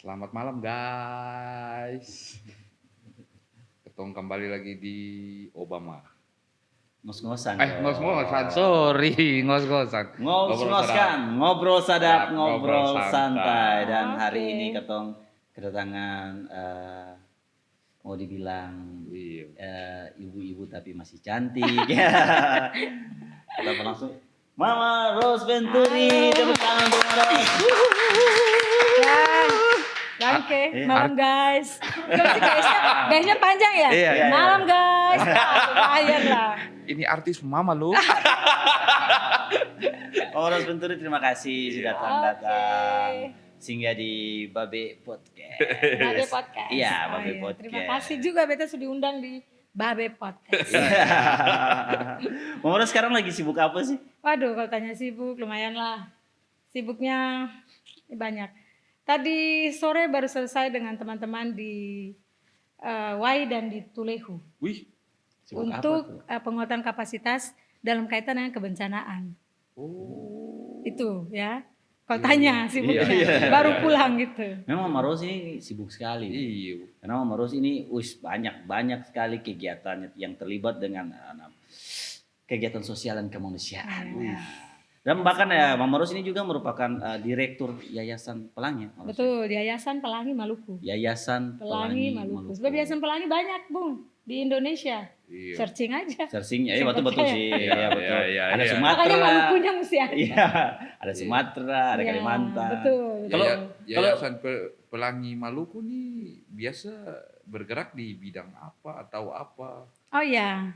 Selamat malam guys. Ketemu kembali lagi di Obama. Ngos-ngosan. Ngos-ngosan, sorry, ngos-ngosan. Ngobrol sadap, ngobrol Ngobrol santai. santai. Dan hari Oke. ini ketong kedatangan mau dibilang Iya. ibu-ibu tapi masih cantik. Kita langsung Mama Rose Venturi, tepuk tangan untuk Mama Rose. Danke, malam guys. Guysnya panjang ya? Iya, iya. Malam guys. Lumayan lah. Ini artis mama lu. Mama Rose Venturi, terima kasih sudah datang. Singgah di Babe Podcast. Babe Podcast. Iya, Oh, Babe iya. Podcast. Terima kasih juga beta sudah diundang di Babe Podcast. Mama Rose sekarang lagi sibuk apa sih? Waduh, kalau tanya sibuk lumayan lah. Sibuknya banyak. Tadi sore baru selesai dengan teman-teman di Wai dan di Tulehu Wih. Sibuk apa untuk tuh? penguatan kapasitas dalam kaitan dengan kebencanaan. Oh. Itu ya. Kalau tanya sibuknya, Iya. baru pulang gitu. Memang Mama Rose ini sibuk sekali. Iya. Karena Mama Rose ini banyak sekali kegiatannya yang terlibat dengan kegiatan sosial dan kemanusiaan. Dan bahkan ya Mama Rose ini juga merupakan direktur Yayasan Pelangi. Mama Rose. Betul, di Yayasan Pelangi Maluku. Yayasan Pelangi Maluku. Sebab Yayasan Pelangi banyak, Bung, di Indonesia. Iya. Searching aja. Searching, ya betul sih. Iya, Ya, betul. iya, Ada iya. Sumatera. Makanya Malukunya mesti ada. Iya, ada Sumatera, ada Ya, Kalimantan. Betul. Yayasan Pelangi Maluku nih biasa bergerak di bidang apa atau apa? Oh ya.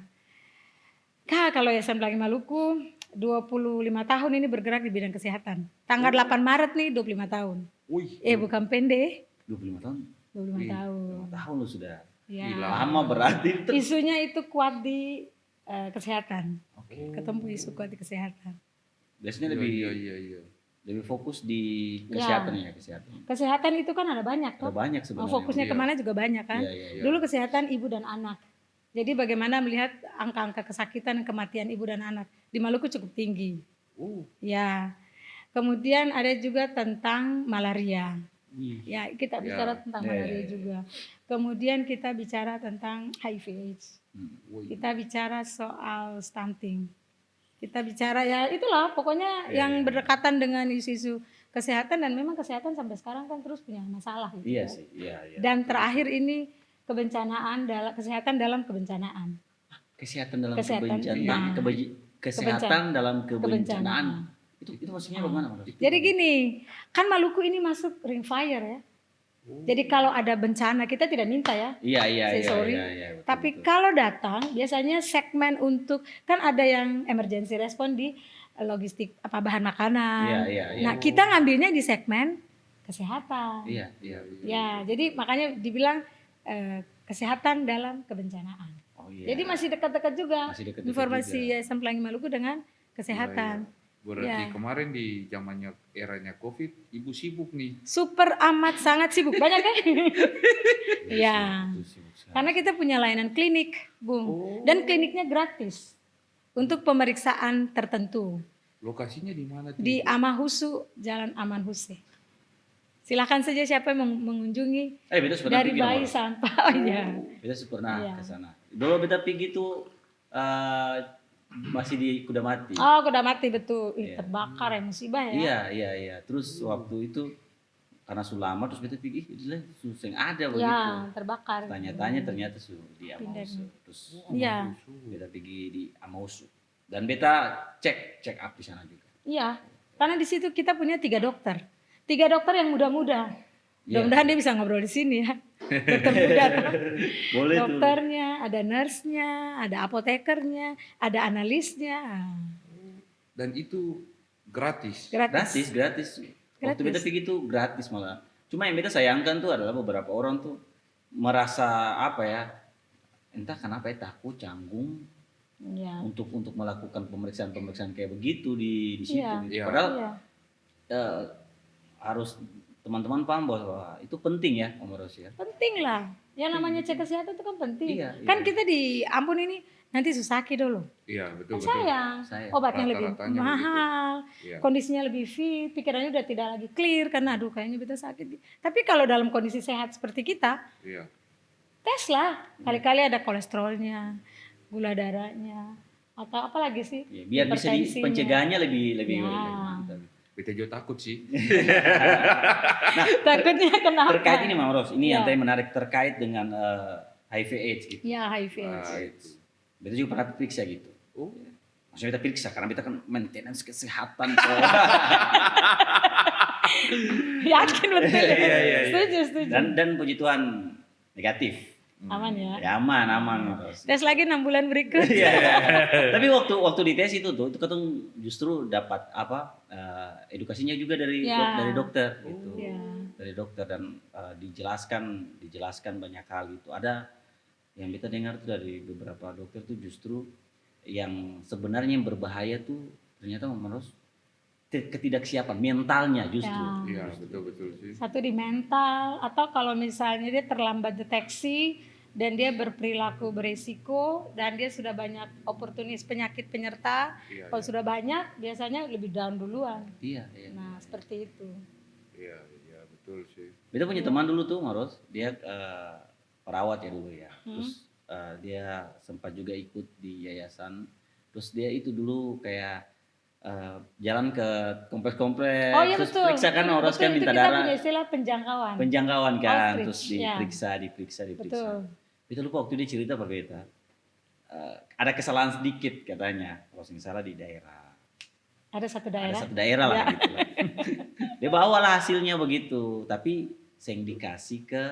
Kalau Yayasan Pelangi Maluku 25 tahun ini bergerak di bidang kesehatan. Tanggal 8 Maret nih 25 tahun. Wih. Bukan pendek. 25 tahun. 25 tahun. 25 tahun lu sudah. Ya. Gila. Lama berarti. Isunya itu kuat di kesehatan. Oke. Ketemu isu kuat di kesehatan. Biasanya Iya. lebih fokus di kesehatan ya, kesehatan. Kesehatan itu kan ada banyak Ada toh. banyak sebenarnya. Fokusnya Iya. kemana juga banyak kan. Iya. Dulu kesehatan ibu dan anak. Jadi bagaimana melihat angka-angka kesakitan dan kematian ibu dan anak di Maluku cukup tinggi. Ya. Kemudian ada juga tentang malaria. Ya, kita bicara tentang malaria juga. Kemudian kita bicara tentang HIV/AIDS. Kita bicara soal stunting. Kita bicara ya itulah pokoknya yang berdekatan dengan isu-isu kesehatan, dan memang kesehatan sampai sekarang kan terus punya masalah gitu. Iya ya. sih, iya. Dan terakhir ini kesehatan dalam kebencanaan. Kesehatan dalam Kesehatan, kebencanaan. nah. Kesehatan dalam kebencanaan. Kebencanaan. Itu maksudnya bagaimana, Mas? Jadi gini, kan Maluku ini masuk ring fire ya. Jadi kalau ada bencana kita tidak minta ya. Iya. Sorry. Betul, Tapi betul. kalau datang biasanya segmen untuk kan ada yang emergency respon di logistik bahan makanan. Iya. Nah, kita ngambilnya di segmen kesehatan. Iya. Ya, jadi makanya dibilang kesehatan dalam kebencanaan. Oh iya. Jadi masih dekat-dekat juga Masih dekat-dekat informasi juga. Yayasan Pelangi Maluku dengan kesehatan. Berarti Ya. kemarin di zamannya eranya Covid, ibu sibuk nih. Super amat sangat sibuk. Banyak kan? Ya. Sibuk sekali. Karena kita punya layanan klinik, Bung. Dan kliniknya gratis untuk pemeriksaan tertentu. Lokasinya di mana tuh? Di Amahusu, Jalan Aman Huse. Silakan saja siapa yang mengunjungi Beta sudah dari pergi bayi nomor. sampai oh iya. Beta pernah Iya. ke sana. Dulu beta pergi tuh masih di Kuda Mati. Oh, udah mati betul. Iya. Terbakar ya musibah ya. Iya. Terus waktu itu karena Sulama terus beta pikir itulah susah ada begitu. Ya, terbakar. Tanya-tanya ternyata di Pindah. Amausu. Terus Iya. beta pergi di Amausu. Dan beta cek up di sana juga. Iya. Karena di situ kita punya 3 dokter. 3 dokter yang muda-muda. Iya. Mudah-mudahan dia bisa ngobrol di sini ya. Dokter muda. Boleh tuh. Dokternya, ada nurse-nya, ada apotekernya, ada analisnya. Dan itu gratis. Gratis. Gratis. Waktu beta pergi tuh gratis malah. Cuma yang beta sayangkan tuh adalah beberapa orang tuh merasa entah kenapa takut, canggung Ya. untuk melakukan pemeriksaan kayak begitu di situ. Iya. Gitu. Iya. Padahal Iya. harus teman-teman paham bahwa itu penting ya, Om Ros ya. Penting lah. Yang namanya cek kesehatan itu kan penting. Iya, Kan iya. kita di Ambon ini nanti susaki dulu. Iya, betul betul. Sayang, Sayang. obatnya lebih Rata-ratanya mahal, Iya. kondisinya lebih fit, pikirannya udah tidak lagi clear karena aduh kayaknya beta sakit. Tapi kalau dalam kondisi sehat seperti kita, Iya. tes lah. Kali-kali ada kolesterolnya, gula darahnya, atau apa lagi sih? Ya, biar bisa di hipertensinya. pencegahannya lebih Ya. lebih mantap. Beta juga takut sih. Takutnya kenapa? Terkait ini Mang Ros, ini yang Ya. tadi menarik terkait dengan HIV/AIDS gitu. Ya HIV. Nah, itu. Beta juga pernah periksa gitu. Oh, Maksudnya kita periksa karena kita kan maintenance kesehatan. Yakin betul. Iya, iya. Setuju, setuju. dan puji Tuhan negatif. Aman ya. Ya aman Ros. Tes lagi 6 bulan berikut. Iya. Tapi waktu dites itu ketemu justru dapat edukasinya juga dari Ya. dari dokter gitu. Ya. Dari dokter dan dijelaskan banyak hal gitu. Ada yang kita dengar tuh dari beberapa dokter tuh justru yang sebenarnya yang berbahaya tuh ternyata menurut ketidaksiapan mentalnya justru. iya betul betul sih. Satu di mental, atau kalau misalnya dia terlambat deteksi dan dia berperilaku beresiko dan dia sudah banyak oportunis penyakit penyerta, Iya, kalau sudah banyak biasanya lebih down duluan. Iya. Nah seperti itu. iya, iya betul sih. Beta punya teman dulu tuh Maros, dia perawat ya dulu ya. Hmm. Terus dia sempat juga ikut di yayasan. Terus dia itu dulu kayak jalan ke kompleks-kompleks, Oh iya terus betul. periksa kan orang Betul, kan itu minta kita darah, punya istilah penjangkauan. penjangkauan kan, Outreach, terus ya. diperiksa. Betul. Beta lupa waktu dia cerita apa beta. Ada kesalahan sedikit katanya, kalau nggak salah di daerah. Ada satu Ada daerah. satu daerah lah Ya. gitu lah. Dia bawalah hasilnya begitu, tapi seng dikasih ke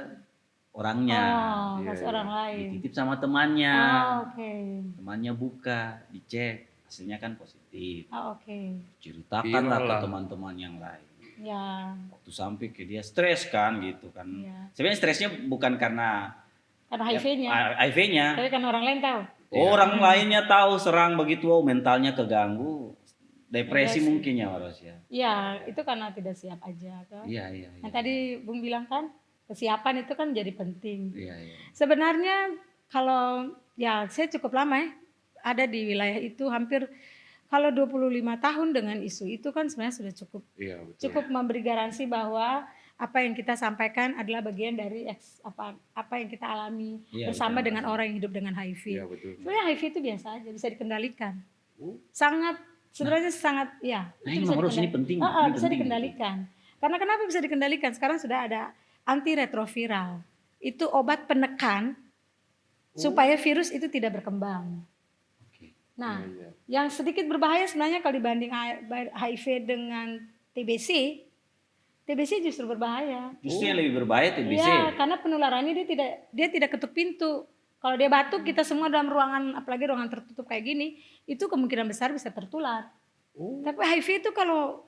orangnya. Oh, Iya, kasih iya. orang lain. Dititip sama temannya. Oh, oke. Temannya buka, dicek, hasilnya kan positif. Oh, oke. Ceritakan lah Viral ke lah. teman-teman yang lain. Ya. Waktu sampai ke dia stres kan gitu kan. Iya. Sebenarnya stresnya bukan karena Karena HIV-nya. HIV-nya. Tapi kan orang lain tahu. Orang lainnya tahu serang begitu, oh, mentalnya keganggu. Depresi Depresi. mungkin ya Waros ya. Iya, itu karena tidak siap aja. Kan? Iya. Yang tadi Bung bilang kan, kesiapan itu kan jadi penting. Iya. Sebenarnya kalau ya saya cukup lama ya ada di wilayah itu, hampir kalau 25 tahun dengan isu itu kan sebenarnya sudah cukup Iya betul. cukup memberi garansi bahwa apa yang kita sampaikan adalah bagian dari apa yang kita alami Iya, bersama betul. dengan orang yang hidup dengan HIV. Iya betul. Sebenarnya HIV itu biasa aja, bisa dikendalikan. Oh. Sebenarnya sangat ya. Nah, itu ini bisa Mang Ros, ini dikendalikan. penting. Bisa Ini penting. dikendalikan. Karena kenapa bisa dikendalikan? Sekarang sudah ada antiretroviral. Itu obat penekan supaya virus itu tidak berkembang. Oke. Nah, Iya, iya. yang sedikit berbahaya sebenarnya kalau dibanding HIV dengan TBC, TBC justru berbahaya. Justru yang lebih berbahaya TBC. Iya, karena penularannya dia tidak ketuk pintu. Kalau dia batuk, kita semua dalam ruangan, apalagi ruangan tertutup kayak gini, itu kemungkinan besar bisa tertular. Tapi HIV itu kalau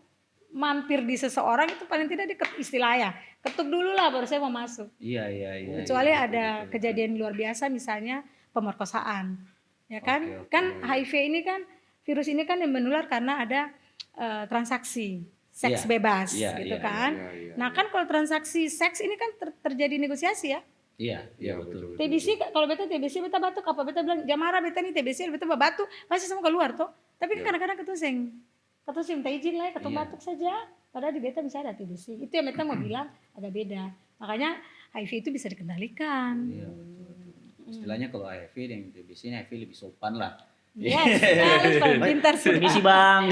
mampir di seseorang itu paling tidak istilahnya ketuk dulu lah baru saya mau masuk. Iya. Kecuali Iya, ada betul. kejadian luar biasa, misalnya pemerkosaan, ya kan? Oke, Kan HIV ini kan virus ini kan yang menular karena ada transaksi seks Iya, bebas, iya, gitu iya, kan? Iya, Nah kan kalau transaksi seks ini kan terjadi negosiasi ya. Iya, betul. TBC kalau beta TBC beta batuk apa beta bilang jamara beta nih TBC beta batuk pasti semua keluar toh. Tapi kan kadang-kadang ketusing minta izin lah ketuk Iya. batuk saja. Padahal di beta misalnya ada TBC. Itu yang beta mau bilang agak beda. Makanya HIV itu bisa dikendalikan. Iya, betul. Istilahnya kalau HIV dan TBC ini HIV lebih sopan lah. Yes, harus paling pintar sih. Permisi bang,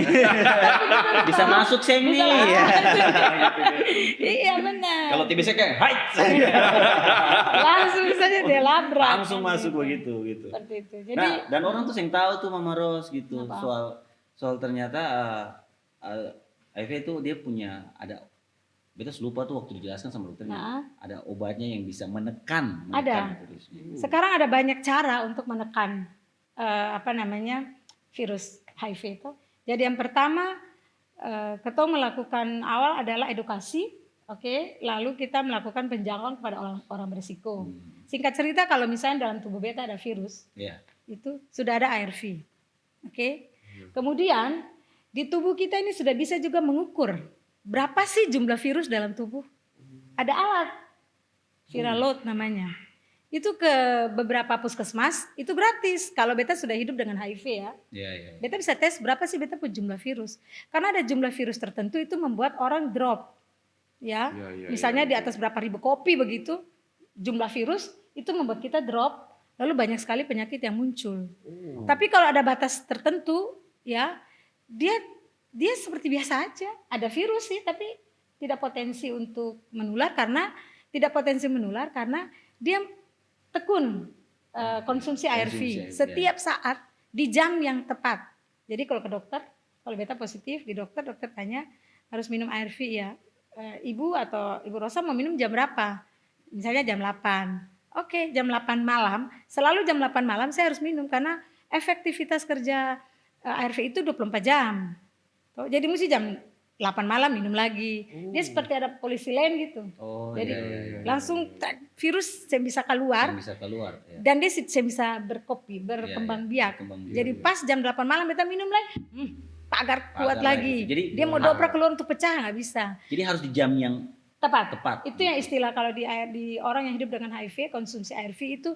bisa masuk seng nih. Iya benar. Kalau TBC kayak hai, Langsung saja dia labrak. langsung masuk begitu gitu. Seperti itu. Jadi Nah, dan orang tuh yang tahu tuh Mama Ros gitu Apa? soal ternyata HIV itu dia punya ada beta lupa tuh waktu dijelaskan sama dokternya Nah. ada obatnya yang bisa menekan Ada. virusnya. sekarang ada banyak cara untuk menekan virus HIV itu. Jadi yang pertama kita melakukan awal adalah edukasi, oke. Lalu kita melakukan penjangkauan kepada orang berisiko. Singkat cerita kalau misalnya dalam tubuh beta ada virus, Iya. itu sudah ada ARV, oke. Kemudian di tubuh kita ini sudah bisa juga mengukur berapa sih jumlah virus dalam tubuh. Ada alat viral load namanya. itu ke beberapa puskesmas itu gratis kalau beta sudah hidup dengan HIV ya. Iya, iya. Beta bisa tes berapa sih beta punya jumlah virus. Karena ada jumlah virus tertentu itu membuat orang drop. Ya, misalnya di atas berapa ribu kopi begitu jumlah virus itu membuat kita drop. Lalu banyak sekali penyakit yang muncul. Tapi kalau ada batas tertentu ya dia seperti biasa aja. Ada virus sih tapi tidak potensi untuk menular karena dia tekun konsumsi ARV setiap saat di jam yang tepat. Jadi kalau ke dokter, kalau beta positif di dokter tanya harus minum ARV ya. Ibu atau Ibu Rosa mau minum jam berapa? Misalnya jam 8. Oke, jam 8 malam, selalu jam 8 malam saya harus minum karena efektivitas kerja ARV itu 24 jam. Jadi mesti jam 8 malam minum lagi. Dia seperti ada polisi lain gitu. Jadi langsung virus saya bisa keluar. Ya. Dan dia saya bisa berkembang biak. Jadi pas jam 8 malam kita minum lagi. Pagar kuat lagi. Jadi dia mau dobrak keluar untuk pecah nggak bisa. Jadi harus di jam yang tepat. Itu yang istilah kalau di orang yang hidup dengan HIV, konsumsi ARV itu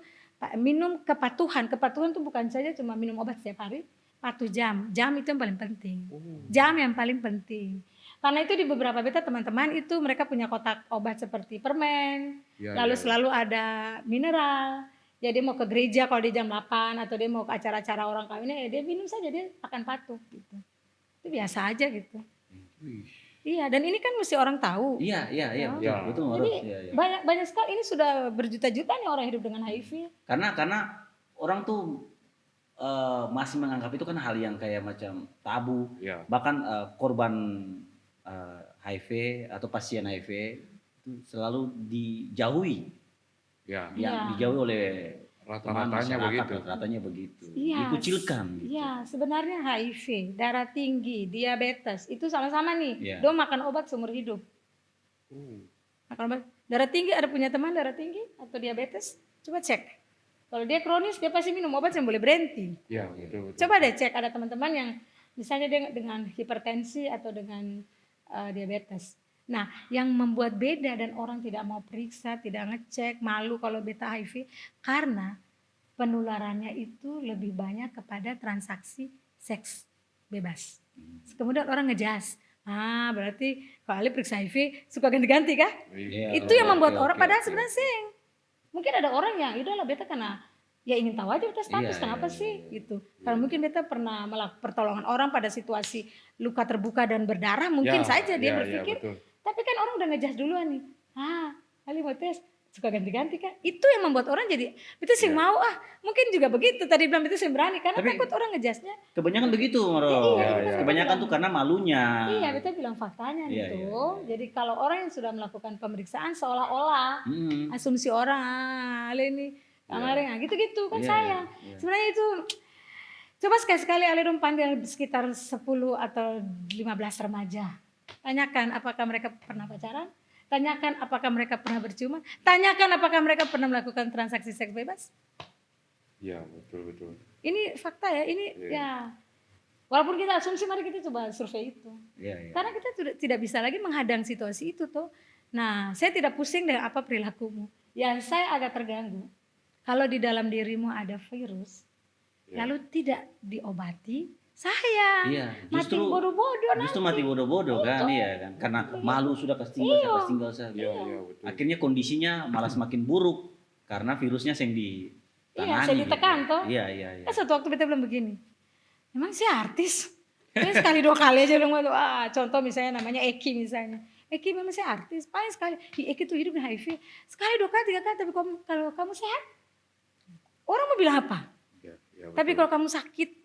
minum kepatuhan. Kepatuhan itu bukan saja cuma minum obat setiap hari, patuh jam. Jam itu yang paling penting. Jam yang paling penting. Karena itu di beberapa beta teman-teman itu mereka punya kotak obat seperti permen, lalu selalu ada mineral. Jadi mau ke gereja kalau di jam 8 atau dia mau ke acara-acara orang kawinnya ya dia minum saja, dia akan patuh gitu. Itu biasa aja gitu. Iya, dan ini kan mesti orang tahu. Iya, betul. Jadi banyak sekali ini sudah berjuta-juta nih orang hidup dengan HIV. Karena orang tuh masih menganggap itu kan hal yang kayak macam tabu. Bahkan korban HIV atau pasien HIV itu selalu dijauhi. Dijauhi oleh rata-ratanya begitu. Dikucilkan gitu. Iya, sebenarnya HIV, darah tinggi, diabetes itu sama-sama nih. Dia makan obat seumur hidup. Makan obat. Darah tinggi, ada punya teman darah tinggi atau diabetes? Coba cek. Kalau dia kronis dia pasti minum obat yang boleh berhenti. Iya, betul. Coba deh cek, ada teman-teman yang misalnya dia dengan hipertensi atau dengan diabetes. Nah, yang membuat beda dan orang tidak mau periksa, tidak ngecek, malu kalau beta HIV karena penularannya itu lebih banyak kepada transaksi seks bebas. Kemudian orang ngejas. Berarti kalau Ali periksa HIV suka ganti-ganti kah? Itu yang membuat orang padahal sebenarnya sing. Mungkin ada orang yang udahlah beta karena ya ingin tahu aja beta status kenapa sih gitu. Karena mungkin beta pernah melakukan pertolongan orang pada situasi luka terbuka dan berdarah mungkin saja dia berpikir. Tapi kan orang udah ngejas duluan nih. Ali mau tes suka ganti-ganti kan. Itu yang membuat orang jadi itu sih mau mungkin juga begitu tadi bilang itu sih berani karena takut orang ngejasnya. Kebanyakan begitu Maro. Kebanyakan tuh karena malunya. Iya, beta bilang faktanya itu. Jadi kalau orang yang sudah melakukan pemeriksaan seolah-olah asumsi orang Ali ini kemarin gitu-gitu kan saya. Sebenarnya itu coba sekali-sekali Ali dong panggil sekitar 10 atau 15 remaja. Tanyakan apakah mereka pernah pacaran, tanyakan apakah mereka pernah berciuman, tanyakan apakah mereka pernah melakukan transaksi seks bebas. Iya, betul. Ini fakta ya, ini ya. Walaupun kita asumsi, mari kita coba survei itu. Karena kita tidak bisa lagi menghadang situasi itu tuh. Nah, saya tidak pusing dengan apa perilakumu. Yang saya agak terganggu, kalau di dalam dirimu ada virus, lalu tidak diobati, saya mati bodoh-bodoh nanti. Justru mati bodoh-bodoh kan, kan. Karena malu sudah ketinggal saya. Akhirnya kondisinya malah semakin buruk karena virusnya yang ditangani. Saya ditekan toh. Iya. Satu waktu beta bilang begini, emang saya artis? Saya sekali 2 kali aja bilang contoh misalnya namanya Eki misalnya. Eki memang saya artis, paling sekali. Eki tuh hidup dengan HIV. Sekali 2 kali 3 kali, tapi kalau kamu sehat, orang mau bilang apa? Tapi kalau kamu sakit,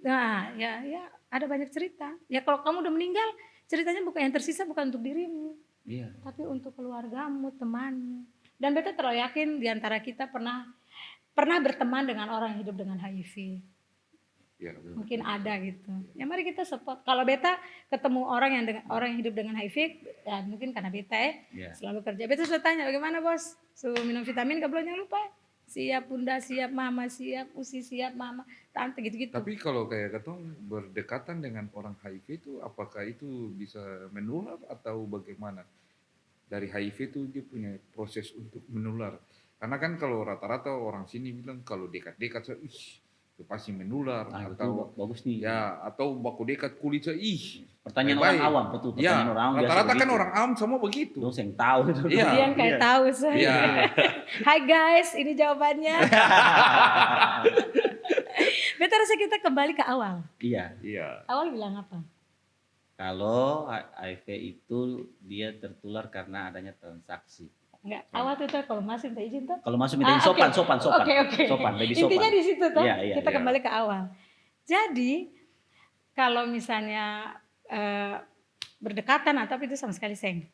ya ada banyak cerita. Ya kalau kamu udah meninggal, ceritanya bukan yang tersisa bukan untuk dirimu, tapi untuk keluargamu, temanmu. Dan beta terlalu yakin di antara kita pernah berteman dengan orang yang hidup dengan HIV. Mungkin ada gitu. Ya mari kita support. Kalau beta ketemu orang yang hidup dengan HIV, ya mungkin karena beta selalu kerja. Beta sudah tanya bagaimana bos, minum vitamin gak boleh jangan lupa. Siap bunda, siap mama, siap usi, siap mama, tante gitu-gitu. Tapi kalau kayak ketong berdekatan dengan orang HIV itu, apakah itu bisa menular atau bagaimana? Dari HIV itu dia punya proses untuk menular. Karena kan kalau rata-rata orang sini bilang kalau dekat-dekat saya, itu pasti menular Betul, atau bagus nih. ya atau baku dekat kulit saya, Pertanyaan baik-baik. orang awam, betul. Ya, Pertanyaan orang awam biasa rata-rata kan begitu. orang awam semua begitu. Dong yang tahu itu. Iya. Dia yang kayak tahu saya. Iya. Hai guys, ini jawabannya. Beta rasa kita kembali ke awal. Iya. Iya. Awal bilang apa? Kalau HIV itu dia tertular karena adanya transaksi. Enggak, awal tuh kalau masih minta izin tuh. Kalau masuk minta sopan, oke. sopan. Oke. Sopan, lebih sopan. Intinya di situ tuh. Iya, Kita iya. kembali ke awal. Jadi kalau misalnya berdekatan atau apa itu sama sekali seng.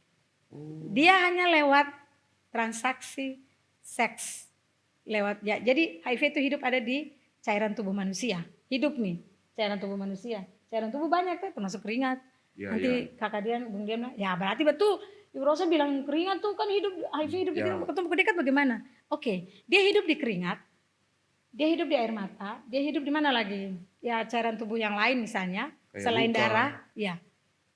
Dia hanya lewat transaksi seks. Lewat ya. Jadi HIV itu hidup ada di cairan tubuh manusia. Hidup nih cairan tubuh manusia. Cairan tubuh banyak tuh termasuk keringat. Iya, Nanti iya. kakak Dian, Bung Dian bilang, ya berarti betul. Ibu Rosa bilang keringat tuh kan hidup, HIV hidup di Ya. keringat, ketemu dekat bagaimana? Oke, dia hidup di keringat, dia hidup di air mata, dia hidup di mana lagi? Ya cairan tubuh yang lain misalnya, Kayak selain luka. darah, ya.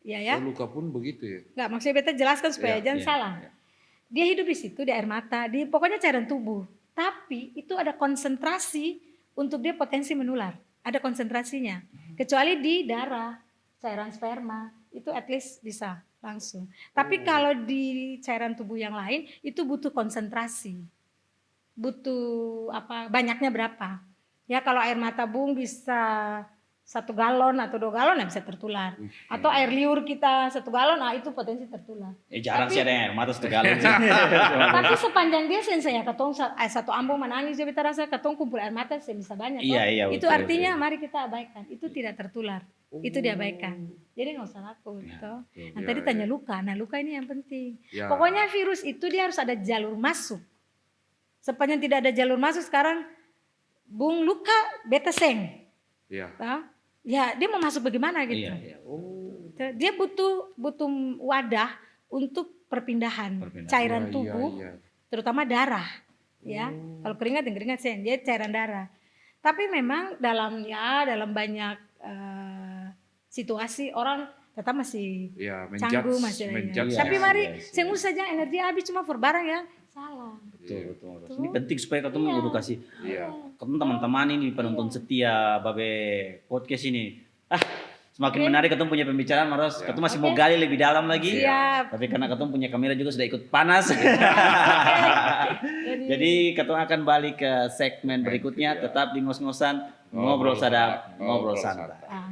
Ya. Oh, luka pun begitu ya. Enggak, maksudnya beta jelaskan supaya Ya, jangan ya, salah. ya. Dia hidup di situ, di air mata, di pokoknya cairan tubuh. Tapi itu ada konsentrasi untuk dia potensi menular. Ada konsentrasinya. Kecuali di darah, cairan sperma, itu at least bisa langsung. Tapi kalau di cairan tubuh yang lain itu butuh konsentrasi. Butuh apa? Banyaknya berapa? Ya kalau air mata Bung bisa 1 galon atau 2 galon ya bisa tertular. Atau air liur kita 1 galon, itu potensi tertular. Jarang Tapi- sih ada yang mata 1 galon sih. Tapi sepanjang dia sensei ya katong satu ambung menangis dia beta rasa katong kumpul air mata bisa banyak. Iya, toh. iya, Itu betul, artinya betul. mari kita abaikan. Itu tidak tertular. Itu diabaikan. Jadi nggak usah takut. Ya, toh. betul. Nah, Ya, tadi ya. tanya luka. Nah luka ini yang penting. Ya. Pokoknya virus itu dia harus ada jalur masuk. Sepanjang tidak ada jalur masuk sekarang Bung luka beta seng. Iya. Toh. Ya dia mau masuk bagaimana gitu. Iya, iya. Dia butuh wadah untuk perpindahan, Perpindahan. cairan Iya, tubuh. iya, iya. Terutama darah, ya. Kalau keringat yang keringat sen, dia cairan darah. Tapi memang dalam banyak situasi orang tetap masih Iya, canggung masih. menjudge. Tapi Iya, mari iya, iya. sengus saja energi habis cuma for barang ya salah. Betul, betul. Ini penting supaya ketemu edukasi. Iya. Ketemu teman-teman ini penonton setia Babe podcast ini. Semakin menarik ketemu punya pembicaraan Maros. Ya. Ketemu masih mau gali lebih dalam lagi. Siap. Tapi karena ketemu punya kamera juga sudah ikut panas. Jadi ketemu akan balik ke segmen berikutnya. ya. Tetap di ngos-ngosan. Ngobrol sadap, ngobrol santai. Ah,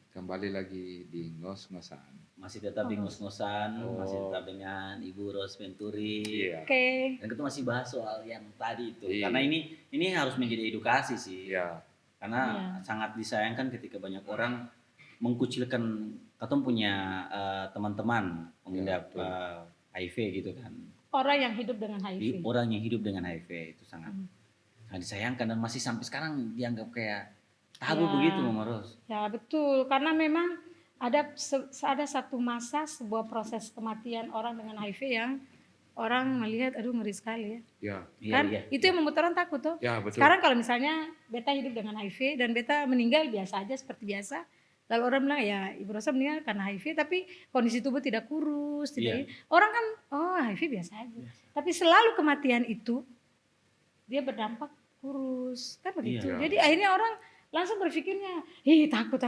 Kembali lagi di ngos-ngosan. Masih tetap di ngos-ngosan. Oh. Masih tetap dengan Ibu Ros Venturi. Iya. Oke. Dan kita masih bahas soal yang tadi itu. Iya. Karena ini harus menjadi edukasi sih. Iya. Karena Iya. sangat disayangkan ketika banyak orang mengkucilkan katong punya teman-teman mengidap betul. HIV gitu kan. Orang yang hidup dengan HIV. Orang yang hidup dengan HIV itu sangat disayangkan dan masih sampai sekarang dianggap kayak tabu Ya. begitu Mama Ros. Ya betul, karena memang ada satu masa sebuah proses kematian orang dengan HIV yang orang melihat aduh ngeri sekali ya. Ya. Iya, Kan iya. itu yang membuat orang takut tuh. Ya, betul. Sekarang kalau misalnya beta hidup dengan HIV dan beta meninggal biasa aja seperti biasa. Lalu orang bilang ya Ibu Rosa meninggal karena HIV tapi kondisi tubuh tidak kurus, tidak. Orang kan HIV biasa aja. Tapi selalu kematian itu dia berdampak kurus, kan begitu. Iya. Jadi akhirnya orang langsung berpikirnya, takut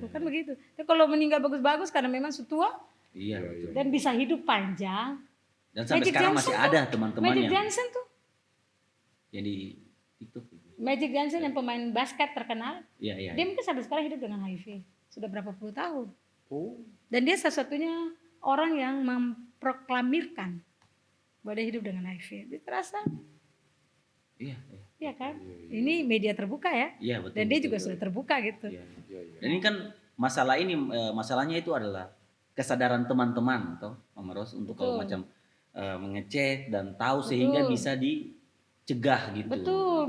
kan begitu. Tapi kalau meninggal bagus-bagus karena memang sudah tua Iya, Iya, betul. dan bisa hidup panjang. Dan sampai Magic sekarang Johnson masih ada teman-teman Magic yang Johnson tuh, jadi TikTok. Magic Johnson yang pemain basket terkenal, Iya, iya. dia mungkin sampai sekarang hidup dengan HIV. Sudah berapa puluh tahun. Oh. Dan dia satu-satunya orang yang memproklamirkan bahwa dia hidup dengan HIV. Dia terasa, Iya, iya. ya kan? Ini media terbuka ya. Iya, betul. Dan dia betul, juga betul. sudah terbuka gitu. Iya. Iya, iya. Dan ini kan masalahnya itu adalah kesadaran teman-teman toh Mama Ros untuk kalau Betul. macam mengecek dan tahu sehingga Betul. bisa dicegah gitu.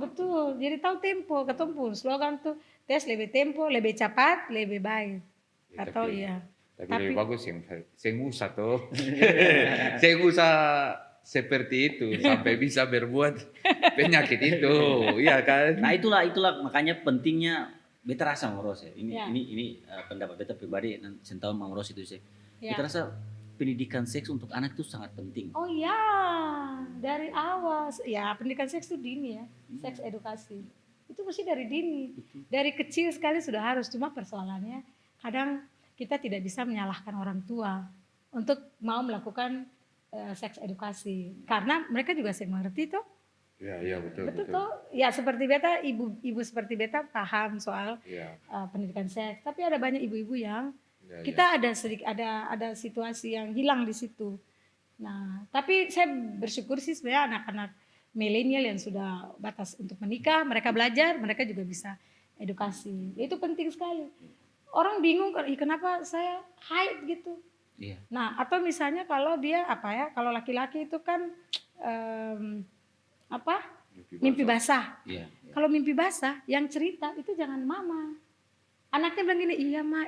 Betul. Jadi tahu tempo, ketemu slogan tuh tes lebih tempo, lebih cepat, lebih baik. Ya, Atau tapi- iya. Tapi Tapi- lebih bagus yang saya usah tuh. Saya usah seperti itu sampai bisa berbuat penyakit itu, iya kan? Nah itulah makanya pentingnya beta rasa Mang Ros ya. Ya. Ini pendapat beta pribadi dan sentahu Mang Ros itu sih. Ya. Beta rasa pendidikan seks untuk anak itu sangat penting. Oh ya, dari awal ya pendidikan seks itu dini ya, seks edukasi itu mesti dari dini, dari kecil sekali sudah harus. Cuma persoalannya kadang kita tidak bisa menyalahkan orang tua untuk mau melakukan seks edukasi karena mereka juga sering mengerti toh. Iya betul. Betul toh, ya seperti beta, ibu seperti beta paham soal Iya. pendidikan seks, tapi ada banyak ibu-ibu yang Ya, kita ada sedikit ada situasi yang hilang di situ. Nah, tapi saya bersyukur sih sebenarnya anak-anak milenial yang sudah batas untuk menikah, mereka belajar, mereka juga bisa edukasi. Itu penting sekali. Orang bingung kenapa saya haid gitu. Iya. Nah, atau misalnya kalau dia kalau laki-laki itu kan mimpi basah. Iya. Kalau mimpi basah yang cerita itu jangan mama. Anaknya bilang gini, iya ma.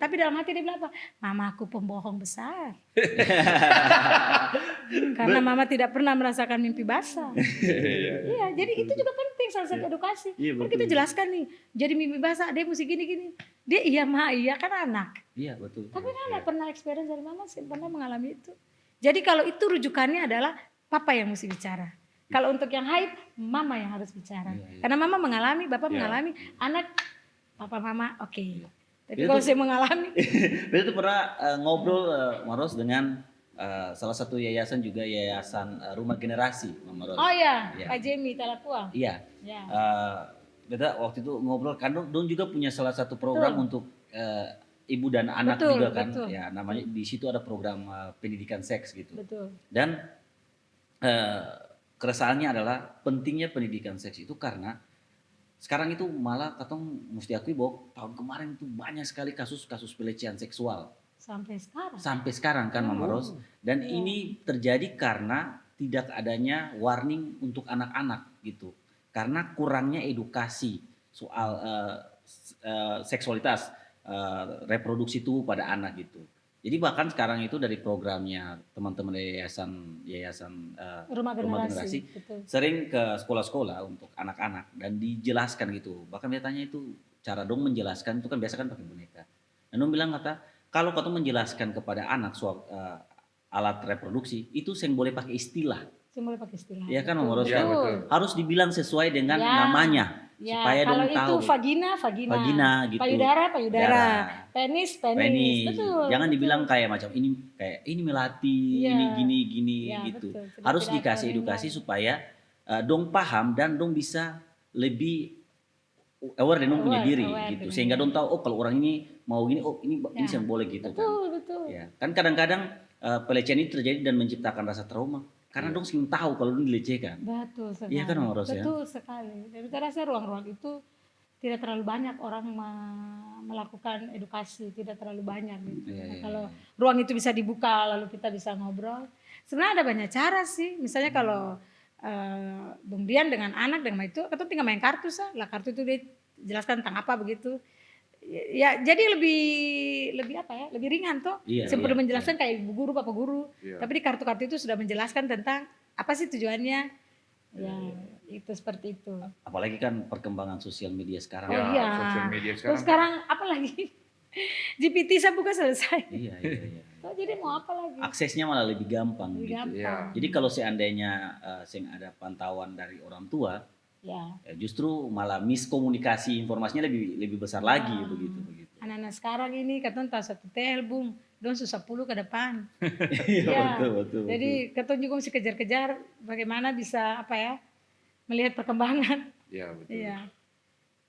Tapi dalam hati dia bilang apa? Mama aku pembohong besar. Karena mama tidak pernah merasakan mimpi basah. Iya, jadi itu juga penting salah satu edukasi. Iya, Kan betul. kita jelaskan nih, jadi mimpi basah dia mesti gini. Dia iya ma, iya kan anak. Iya betul. Tapi kan nggak pernah experience dari mama sih, pernah mengalami itu. Jadi kalau itu rujukannya adalah papa yang mesti bicara. Kalau untuk yang haid, mama yang harus bicara. Iya. Karena mama mengalami, bapak Iya. mengalami, anak, papa mama oke. Tapi Itu kalau tuh- saya mengalami, Beta tuh pernah ngobrol Mang Ros dengan salah satu yayasan juga yayasan rumah generasi Mang Ros. oh ya, Iya. Kak Jemi Talapua. Iya. Ya. Beta waktu itu ngobrol kan dong juga punya salah satu program Betul. untuk ibu dan anak Betul, juga kan. betul. Ya namanya di situ ada program pendidikan seks gitu. Betul. Dan keresahannya adalah pentingnya pendidikan seks itu karena sekarang itu malah katong mesti akui bahwa tahun kemarin itu banyak sekali kasus-kasus pelecehan seksual Sampai sekarang. sampai sekarang kan Mama Ros. Dan Iya. ini terjadi karena tidak adanya warning untuk anak-anak gitu. Karena kurangnya edukasi soal seksualitas reproduksi tubuh pada anak gitu. Jadi bahkan sekarang itu dari programnya teman-teman yayasan Rumah Rumah generasi. Generasi. Betul. sering ke sekolah-sekolah untuk anak-anak dan dijelaskan gitu. Bahkan dia tanya itu cara dong menjelaskan itu kan biasa kan pakai boneka. Dan dong bilang kata kalau kau menjelaskan kepada anak soal alat reproduksi itu yang boleh pakai istilah. Saya boleh pakai istilah. Iya kan, Betul. Mama Ros? Iya, betul. Harus dibilang sesuai dengan Ya. namanya Ya, supaya kalau dong itu tahu. vagina. Vagina gitu. Payudara. Payudara. Penis. Penis. Betul. Jangan betul. dibilang kayak macam ini melati, Iya. ini gini Iya, gitu. betul. Sudah Harus tidak dikasih ada edukasi nilai. supaya dong paham dan dong bisa lebih aware dengan punya Aware, diri aware gitu. dengan Sehingga diri. dong tahu ini mau gini, ini Ya. yang boleh gitu kan. Betul. Ya. Kan kadang-kadang pelecehan itu terjadi dan menciptakan rasa trauma karena dong sering tahu kalau dong dilecehkan. Betul sekali. Iya kan, Mama Ros, ya? Betul sekali. Dan saya rasa ruang-ruang itu tidak terlalu banyak orang melakukan edukasi, tidak terlalu banyak gitu. Iya, Nah, iya, kalau ruang itu bisa dibuka lalu kita bisa ngobrol. Sebenarnya ada banyak cara sih. Misalnya kalau Bung Dian dengan anak dengan itu, kita tinggal main kartu lah. Kartu itu dia jelaskan tentang apa begitu. Ya, jadi lebih lebih ringan tuh. Iya, Sebelum iya, menjelaskan kayak ibu guru, bapak guru. Iya. Tapi di kartu-kartu itu sudah menjelaskan tentang apa sih tujuannya. Ya, itu seperti itu. Apalagi kan perkembangan sosial media sekarang. Oh Ya, iya. sosial media Terus sekarang. sekarang apa lagi? GPT saya buka selesai. Iya. Oh, jadi mau apa lagi? Aksesnya malah lebih gampang Lebih gitu. gampang. Iya. Jadi kalau seandainya ada pantauan dari orang tua, Ya. ya justru malah miskomunikasi informasinya lebih besar lagi Ah. begitu. Anak-anak sekarang ini katanya tahu satu tel, Bung. Don susah puluh ke depan. Iya Ya. betul. Jadi katanya juga mesti kejar-kejar bagaimana bisa melihat perkembangan. Iya betul. Iya.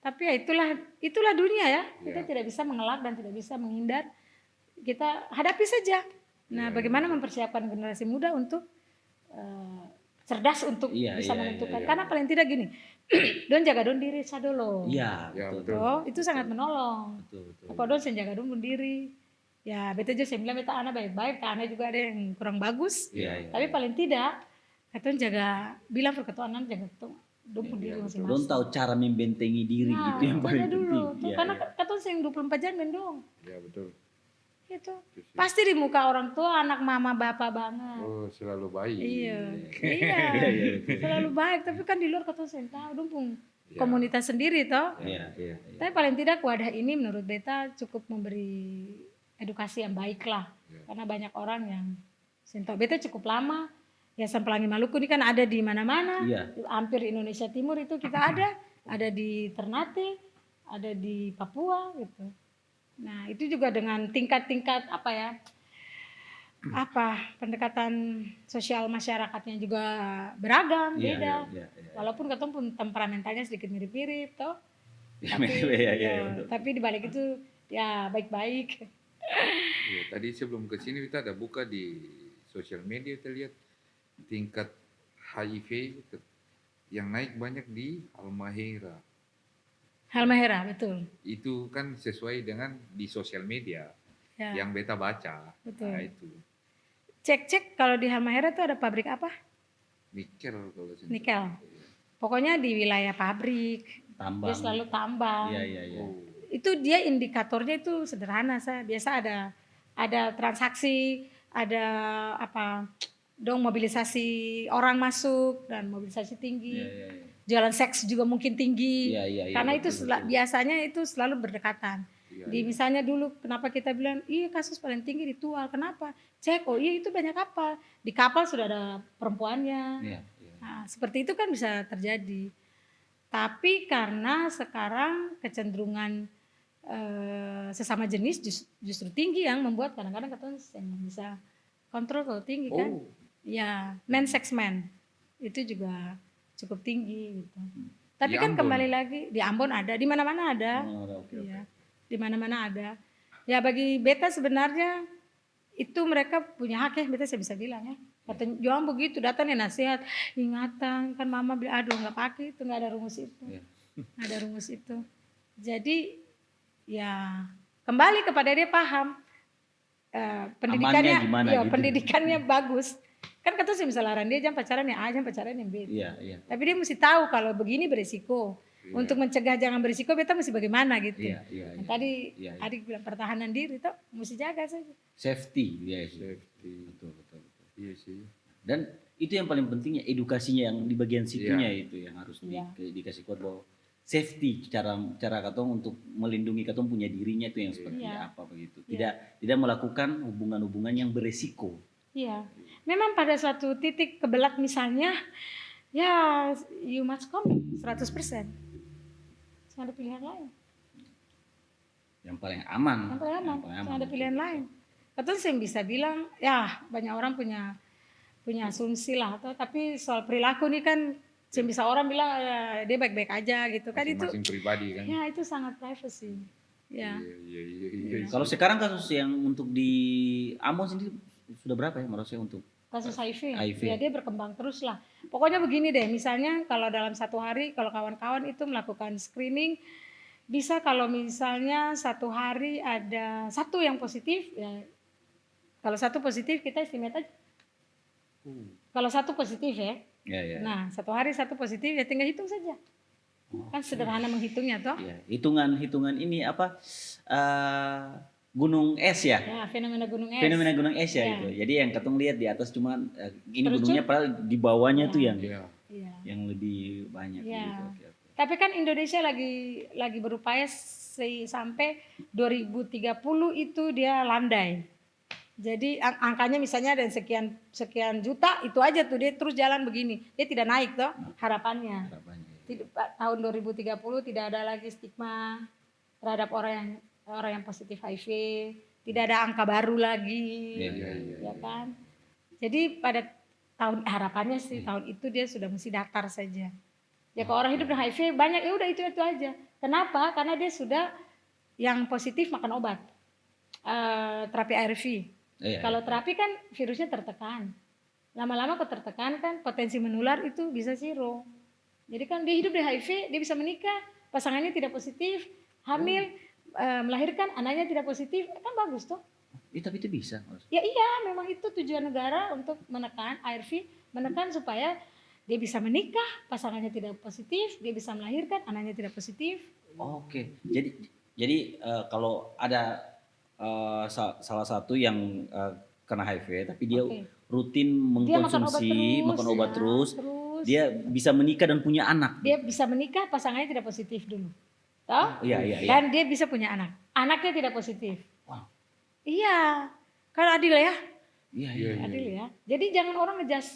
Tapi ya itulah dunia ya. Kita Iya. tidak bisa mengelak dan tidak bisa menghindar. Kita hadapi saja. Nah, Iya, bagaimana mempersiapkan generasi muda untuk cerdas untuk Iya, bisa iya, menentukan. iya. Karena paling tidak gini, don jaga don diri saya dulu. Iya Ya, betul. betul. Oh, itu sangat menolong. Betul. Apa don saya jaga don diri. Ya, beta aja saya bilang beta anak baik-baik, anak juga ada yang kurang bagus. Iya. Tapi paling tidak, katanya jaga bilang ke ketua anak jaga ketua don pun diri Don masing-masing. tahu cara membentengi diri Nah, gitu yang itu paling aja dulu. penting. Tuh, Iya, karena iya. katanya yang 24 jam dong. Iya betul. Itu Itu sih. pasti di muka orang tua anak mama bapak banget. Oh, selalu baik. Iya, Iya, iya, betul. selalu baik. Tapi kan di luar kata saya tahu dong pung Ya. komunitas sendiri toh. Iya, iya, iya. Tapi paling tidak wadah ini menurut beta cukup memberi edukasi yang baik lah. Ya. Karena banyak orang yang Sinto beta cukup lama. Yayasan Pelangi Maluku ini kan ada di mana-mana. Iya. Hampir Indonesia Timur itu kita ada di Ternate, ada di Papua gitu. Nah, itu juga dengan tingkat-tingkat apa ya? Pendekatan sosial masyarakatnya juga beragam, Iya, beda. iya, iya. Walaupun ketemu pun temperamentalnya sedikit mirip-mirip toh. Iya, Tapi, iya, iya, ya, betul. tapi di balik itu ya baik-baik. Ya, tadi sebelum ke sini kita ada buka di sosial media, kita lihat tingkat HIV yang naik banyak di Halmahera. Halmahera, betul. Itu kan sesuai dengan di sosial media Ya, yang beta baca. betul. Nah, itu Cek-cek kalau di Halmahera itu ada pabrik apa? nikel kalau saya Nikel. Pokoknya di wilayah pabrik, Tambang. dia selalu tambang. Iya, iya, iya. Oh, Itu dia indikatornya itu sederhana saya. Biasa ada transaksi, ada mobilisasi orang masuk dan mobilisasi tinggi. Iya, iya, iya. Jualan seks juga mungkin tinggi. Iya, iya, iya, Karena itu betul, betul. biasanya itu selalu berdekatan. iya, Di misalnya dulu kenapa kita bilang iya kasus paling tinggi di Tual, kenapa? Cek, oh iya itu banyak kapal. Di kapal sudah ada perempuannya. Iya, iya. Nah, seperti itu kan bisa terjadi. Tapi karena sekarang kecenderungan sesama jenis justru tinggi yang membuat kadang-kadang kita yang bisa kontrol kalau tinggi kan. Oh, Ya, man sex man itu juga cukup tinggi gitu. Tapi Di kan Ambon? kembali lagi di Ambon ada, di mana-mana ada. Oh, oke, oke. Iya, di mana-mana ada. Ya bagi beta sebenarnya itu mereka punya hak ya, beta saya bisa bilang ya. Kata Joang begitu, datang nih nasihat, ingatan kan mama bilang aduh nggak pakai itu, nggak ada rumus itu, Iya. nggak ada rumus itu. Jadi ya kembali kepada dia paham pendidikannya, Amannya gimana ya gitu. pendidikannya bagus. Kan kata saya bisa larang dia jangan pacaran yang A, jangan pacaran yang B. Iya, iya. Tapi dia mesti tahu kalau begini berisiko. Iya. Untuk mencegah jangan berisiko, beta mesti bagaimana gitu. Iya, iya, Nah, iya. tadi Iya, iya. adik bilang pertahanan diri tuh mesti jaga saja. Safety, iya, iya. safety. Betul, betul, betul. Iya sih. Dan itu yang paling pentingnya, edukasinya yang di bagian situnya itu yang harus Iya. dikasih kuat bahwa safety cara katong untuk melindungi katong punya dirinya itu yang seperti Iya. apa begitu. Iya. Tidak melakukan hubungan-hubungan yang beresiko. Iya. Memang pada suatu titik kebelat misalnya, ya you must commit 100%. Jangan ada pilihan lain. Yang paling aman. Yang paling aman. Jangan ada pilihan lain. Betul saya bisa bilang, ya banyak orang punya asumsi lah. Tapi soal perilaku nih kan, saya bisa orang bilang dia baik-baik aja gitu kan itu. Masing-masing pribadi kan. Ya itu sangat privacy. Ya. Iya, iya. Kalau sekarang kasus yang untuk di Ambon sendiri sudah berapa ya menurut saya untuk Kasus HIV, HIV. ya dia berkembang terus lah. Pokoknya begini deh, misalnya kalau dalam satu hari, kalau kawan-kawan itu melakukan screening, bisa kalau misalnya satu hari ada satu yang positif, ya kalau satu positif kita estimate aja. Kalau satu positif ya, ya ya. nah satu hari satu positif ya tinggal hitung saja. Kan sederhana menghitungnya toh. Ya, hitungan ini apa gunung es ya? Ya, fenomena gunung es. Fenomena gunung es ya Ya. itu. Jadi yang katong lihat di atas cuma ini Terus gunungnya padahal di bawahnya tuh yang Iya. Iya. yang lebih banyak Ya. gitu. Oke, oke. Tapi kan Indonesia lagi berupaya sampai 2030 itu dia landai. Jadi angkanya misalnya ada sekian juta itu aja tuh dia terus jalan begini. Dia tidak naik toh harapannya. Harapannya. Tahun 2030 tidak ada lagi stigma terhadap orang yang positif HIV. Tidak ada angka baru lagi. Iya, Ya kan? Jadi pada harapannya sih tahun itu dia sudah mesti datar saja. Ya kalau orang hidup dengan HIV banyak ya udah itu aja. Kenapa? Karena dia sudah yang positif makan obat. Terapi ARV. Iya, Kalau terapi kan virusnya tertekan. Lama-lama kok tertekan kan potensi menular itu bisa zero. Jadi kan dia hidup dengan HIV, dia bisa menikah, pasangannya tidak positif, hamil, melahirkan anaknya tidak positif, kan bagus toh. Tapi itu bisa. Ya iya, memang itu tujuan negara untuk menekan ARV, menekan supaya dia bisa menikah, pasangannya tidak positif, dia bisa melahirkan, anaknya tidak positif. Oke. Jadi kalau ada salah satu yang kena HIV, tapi dia Oke. rutin Dia makan obat mengkonsumsi, terus, makan obat ya, terus, terus. dia bisa menikah dan punya anak. Dia bisa menikah, pasangannya tidak positif dulu. Tahu? Iya, iya, iya. Dan dia bisa punya anak. Anaknya tidak positif. Wow. Iya. Kan adil ya? Iya, Iya, iya. Adil ya. Jadi jangan orang ngejudge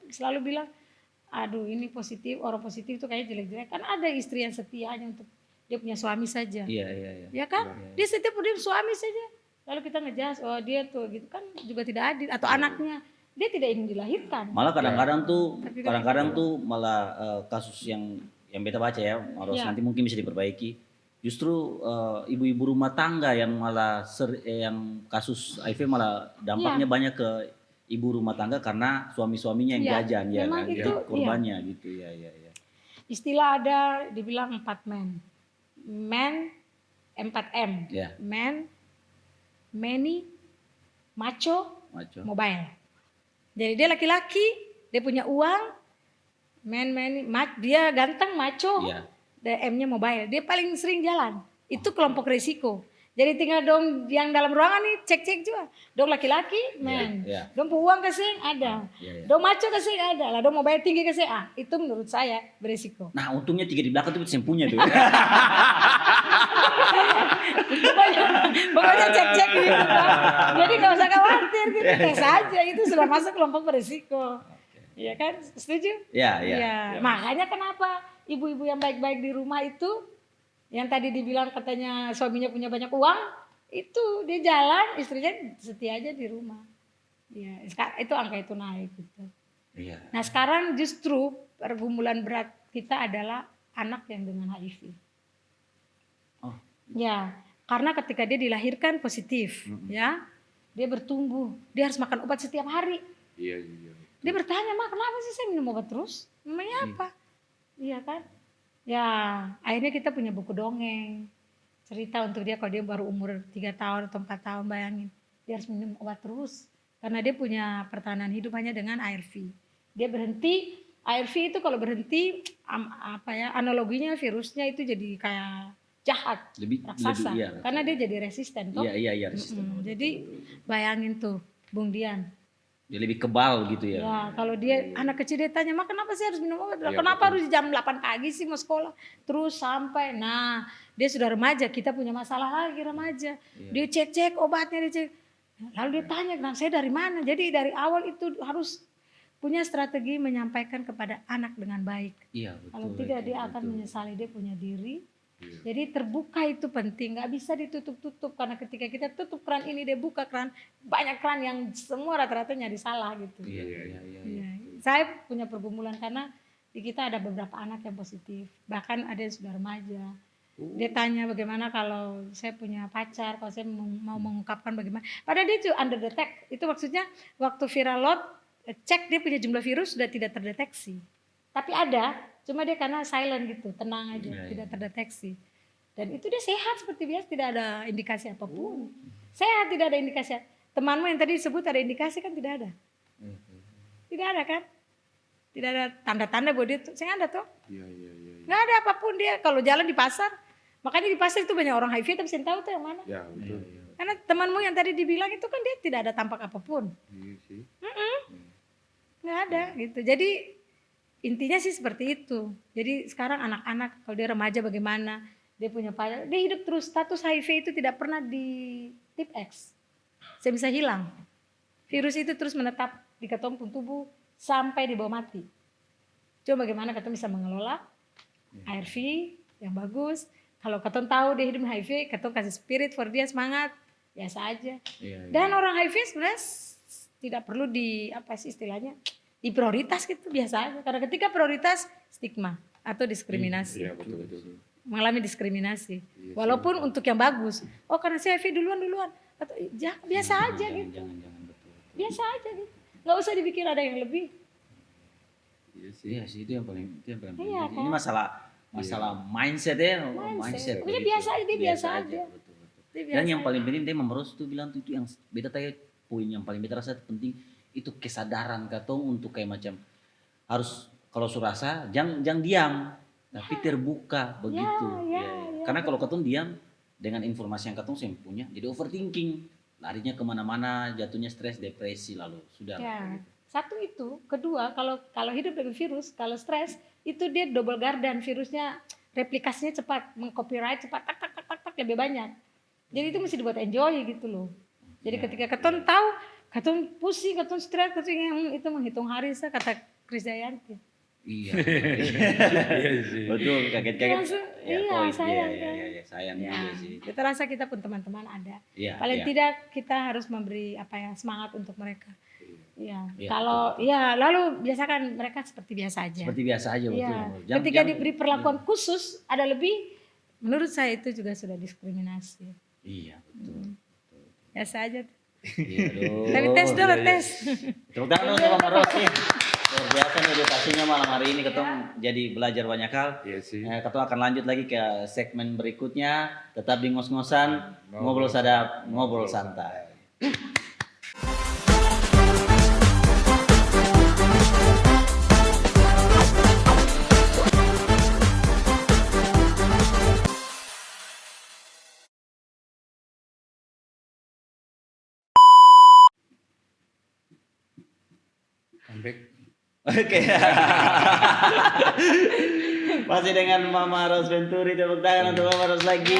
selalu bilang, aduh ini positif, orang positif itu kayak jelek-jelek. Kan ada istri yang setia hanya untuk dia punya suami saja. Iya, iya, iya. Ya kan? Dia setia pada suami saja. Lalu kita ngejudge, oh dia tuh gitu kan juga tidak adil. Atau anaknya, dia tidak ingin dilahirkan. Malah kadang-kadang tuh, Tapi kan kadang-kadang tuh malah kasus yang beta baca ya, harus Iya. nanti mungkin bisa diperbaiki. Justru ibu-ibu rumah tangga yang malah yang kasus HIV malah dampaknya banyak ke ibu rumah tangga karena suami-suaminya yang Iya, jajan ya memang kan, itu, jadi korbannya gitu ya, ya, ya. Istilah ada dibilang 4 men. Men 4M. Ya, Men, many, macho, maco. mobile. Jadi dia laki-laki, dia punya uang, dia ganteng, macho, Iya. M-nya mobile. Dia paling sering jalan. Itu kelompok risiko. Jadi tinggal dong yang dalam ruangan nih cek-cek juga. Dong laki-laki, men. Iya. Dong uang kasih ada. Iya, iya. Dong macho kasih ada. Lah dong mobile tinggi kasih itu menurut saya berisiko. Nah untungnya 3 di belakang tuh yang punya tuh. Pokoknya cek-cek gitu kan. Jadi gak usah khawatir gitu. Tes aja itu sudah masuk kelompok berisiko. Iya kan? Setuju? Iya, iya. Iya. Makanya kenapa ibu-ibu yang baik-baik di rumah itu yang tadi dibilang katanya suaminya punya banyak uang, itu dia jalan, istrinya setia aja di rumah. Iya, itu angka itu naik gitu. Iya. Nah, sekarang justru pergumulan berat kita adalah anak yang dengan HIV. Oh. Ya, karena ketika dia dilahirkan positif, ya, dia bertumbuh, dia harus makan obat setiap hari. Iya, iya. Dia bertanya, "Ma, kenapa sih saya minum obat terus? Memangnya apa?" Iya kan? Ya, akhirnya kita punya buku dongeng. Cerita untuk dia kalau dia baru umur 3 tahun atau 4 tahun, bayangin. Dia harus minum obat terus. Karena dia punya pertahanan hidup hanya dengan ARV. Dia berhenti, ARV itu kalau berhenti, analoginya virusnya itu jadi kayak jahat, raksasa. iya. Karena dia jadi resisten toh. Iya, iya, resisten. Jadi bayangin tuh, Bung Dian. Dia lebih kebal gitu ya. Ya, kalau dia anak kecil dia tanya, "Ma, kenapa sih harus minum obat? Iya, Kenapa betul. harus jam 8 pagi sih mau sekolah?" Terus sampai, nah dia sudah remaja, kita punya masalah lagi remaja. Iya. Dia cek-cek obatnya, dia cek. Lalu dia tanya, "Nah, saya dari mana?" Jadi dari awal itu harus punya strategi menyampaikan kepada anak dengan baik. Iya, betul. Kalau tidak dia akan menyesali dia punya diri. Iya. Jadi terbuka itu penting, nggak bisa ditutup-tutup karena ketika kita tutup keran ini dia buka keran, banyak keran yang semua rata-rata nyari salah gitu. Iya, iya, iya. Iya. Saya punya pergumulan karena di kita ada beberapa anak yang positif, bahkan ada yang sudah remaja. Dia tanya bagaimana kalau saya punya pacar, kalau saya mau mengungkapkan bagaimana. Padahal dia itu under detect, itu maksudnya waktu viral load cek dia punya jumlah virus sudah tidak terdeteksi. Tapi ada, cuma dia karena silent gitu, tenang aja, tidak terdeteksi. Dan itu dia sehat seperti biasa, tidak ada indikasi apapun. Sehat, tidak ada indikasi. Temanmu yang tadi disebut ada indikasi kan tidak ada. Tidak ada kan? Tidak ada tanda-tanda bahwa dia saya ada tuh. Iya, iya, iya. Nggak ada apapun dia kalau jalan di pasar. Makanya di pasar itu banyak orang HIV tapi saya tahu tuh yang mana. Ya, betul. Karena temanmu yang tadi dibilang itu kan dia tidak ada tampak apapun. Iya sih. Nggak ada gitu. Jadi intinya sih seperti itu. Jadi sekarang anak-anak kalau dia remaja bagaimana, dia punya pacar, dia hidup terus. Status HIV itu tidak pernah di tip X. Saya bisa hilang. Virus itu terus menetap di ketong tubuh sampai dibawa mati. Coba bagaimana ketong bisa mengelola ARV yang bagus. Kalau ketong tahu dia hidup HIV, ketong kasih spirit for dia semangat, biasa aja. Iya, Dan orang HIV sebenarnya tidak perlu di apa sih istilahnya di prioritas gitu biasa aja. Karena ketika prioritas stigma atau diskriminasi, Iya, betul, betul. mengalami diskriminasi. Iya, Walaupun untuk yang bagus, oh karena saya HIV duluan, atau biasa aja gitu, Jangan, betul. biasa aja gitu. Nggak usah dipikir ada yang lebih. Iya sih. Iya sih, itu yang paling penting. Iya, Ini kan? masalah mindset ya, Mindset. Pokoknya begitu. biasa aja, dia biasa aja. Betul, betul. Dia Dan biasa yang aja. paling penting dia memerus tuh bilang tuh itu yang beta tanya poin yang paling beta rasa penting itu kesadaran katong untuk kayak macam harus kalau surasa jangan diam tapi terbuka begitu. ya, Karena kalau katong diam dengan informasi yang ketemu saya punya, jadi overthinking, larinya kemana-mana, jatuhnya stres, depresi, lalu sudah. Ya, satu itu, kedua kalau hidup dengan virus, kalau stres itu dia double garden, virusnya replikasinya cepat, mengcopyright cepat, tak tak tak tak tak lebih banyak. Jadi itu mesti dibuat enjoy gitu loh. Jadi ketika keton tahu, keton pusing, keton stres, keton itu menghitung hari, kata Krisdayanti. Iya. Iya sih. Betul, kaget-kaget. Iya, sayang kan. Iya, sayang Ya, juga sih. kita rasa kita pun teman-teman ada. Iya, Paling iya. tidak kita harus memberi semangat untuk mereka. Iya. Iya, Kalau lalu biasakan mereka seperti biasa aja. Seperti biasa aja, betul. Iya. Jangan- Ketika jangan- diberi perlakuan khusus ada lebih, menurut saya itu juga sudah diskriminasi. Iya, betul. Biasa aja. Iya, aduh. Tapi tes dulu, tes. Tepuk tangan dong sama Ros nih. Luar biasa nih edukasinya malam hari ini ketemu jadi belajar banyak hal. Iya sih. Ketemu akan lanjut lagi ke segmen berikutnya. Tetap di ngos-ngosan, ngobrol sadap, ngobrol santai. Comeback. Oke. Masih dengan Mama Ros Venturi, tepuk tangan untuk Mama Ros lagi.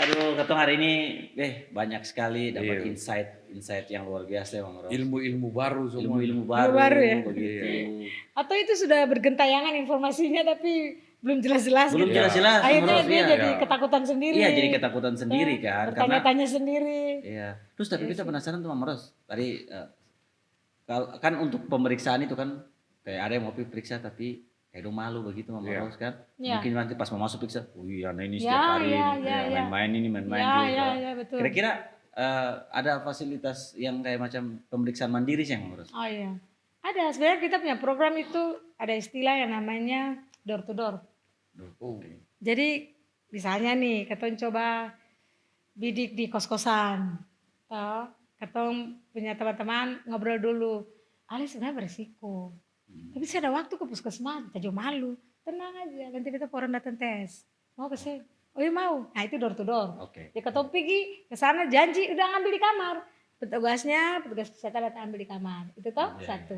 Aduh, ketemu hari ini banyak sekali dapat insight yang luar biasa ya Mama Ros. Ilmu-ilmu baru semua. Ilmu baru, baru ya? begitu. Atau itu sudah bergentayangan informasinya tapi belum jelas-jelas. Belum gitu. jelas-jelas. Mama Akhirnya Ros, dia iya. jadi ketakutan sendiri. Iya, jadi ketakutan sendiri kan. Karena Bertanya-tanya sendiri. iya. Terus tapi kita penasaran tuh Mama Ros. Tadi kan untuk pemeriksaan itu kan kayak ada yang mau periksa tapi kayak malu begitu Mama Ros kan. Iya. Mungkin nanti pas mau masuk periksa, wih anak ini Ya, setiap hari ya, ini, ya, ya. main-main ini, main-main Ya, juga. ya, betul. Kira-kira ada fasilitas yang kayak macam pemeriksaan mandiri sih Mama Ros? Oh iya. Ada, sebenarnya kita punya program itu ada istilah yang namanya door to door. Oh. Jadi misalnya nih, ketong coba bidik di kos-kosan. Toh, ketong punya teman-teman ngobrol dulu. Ale sebenarnya berisiko. Tapi saya ada waktu ke puskesmas, kita juga malu. Tenang aja, nanti kita orang datang tes. Mau ke sini? Oh iya mau. Nah itu door to door. Oke. Ya ketong pergi ke sana janji udah ngambil di kamar. Petugas kesehatan datang ambil di kamar. Itu toh satu.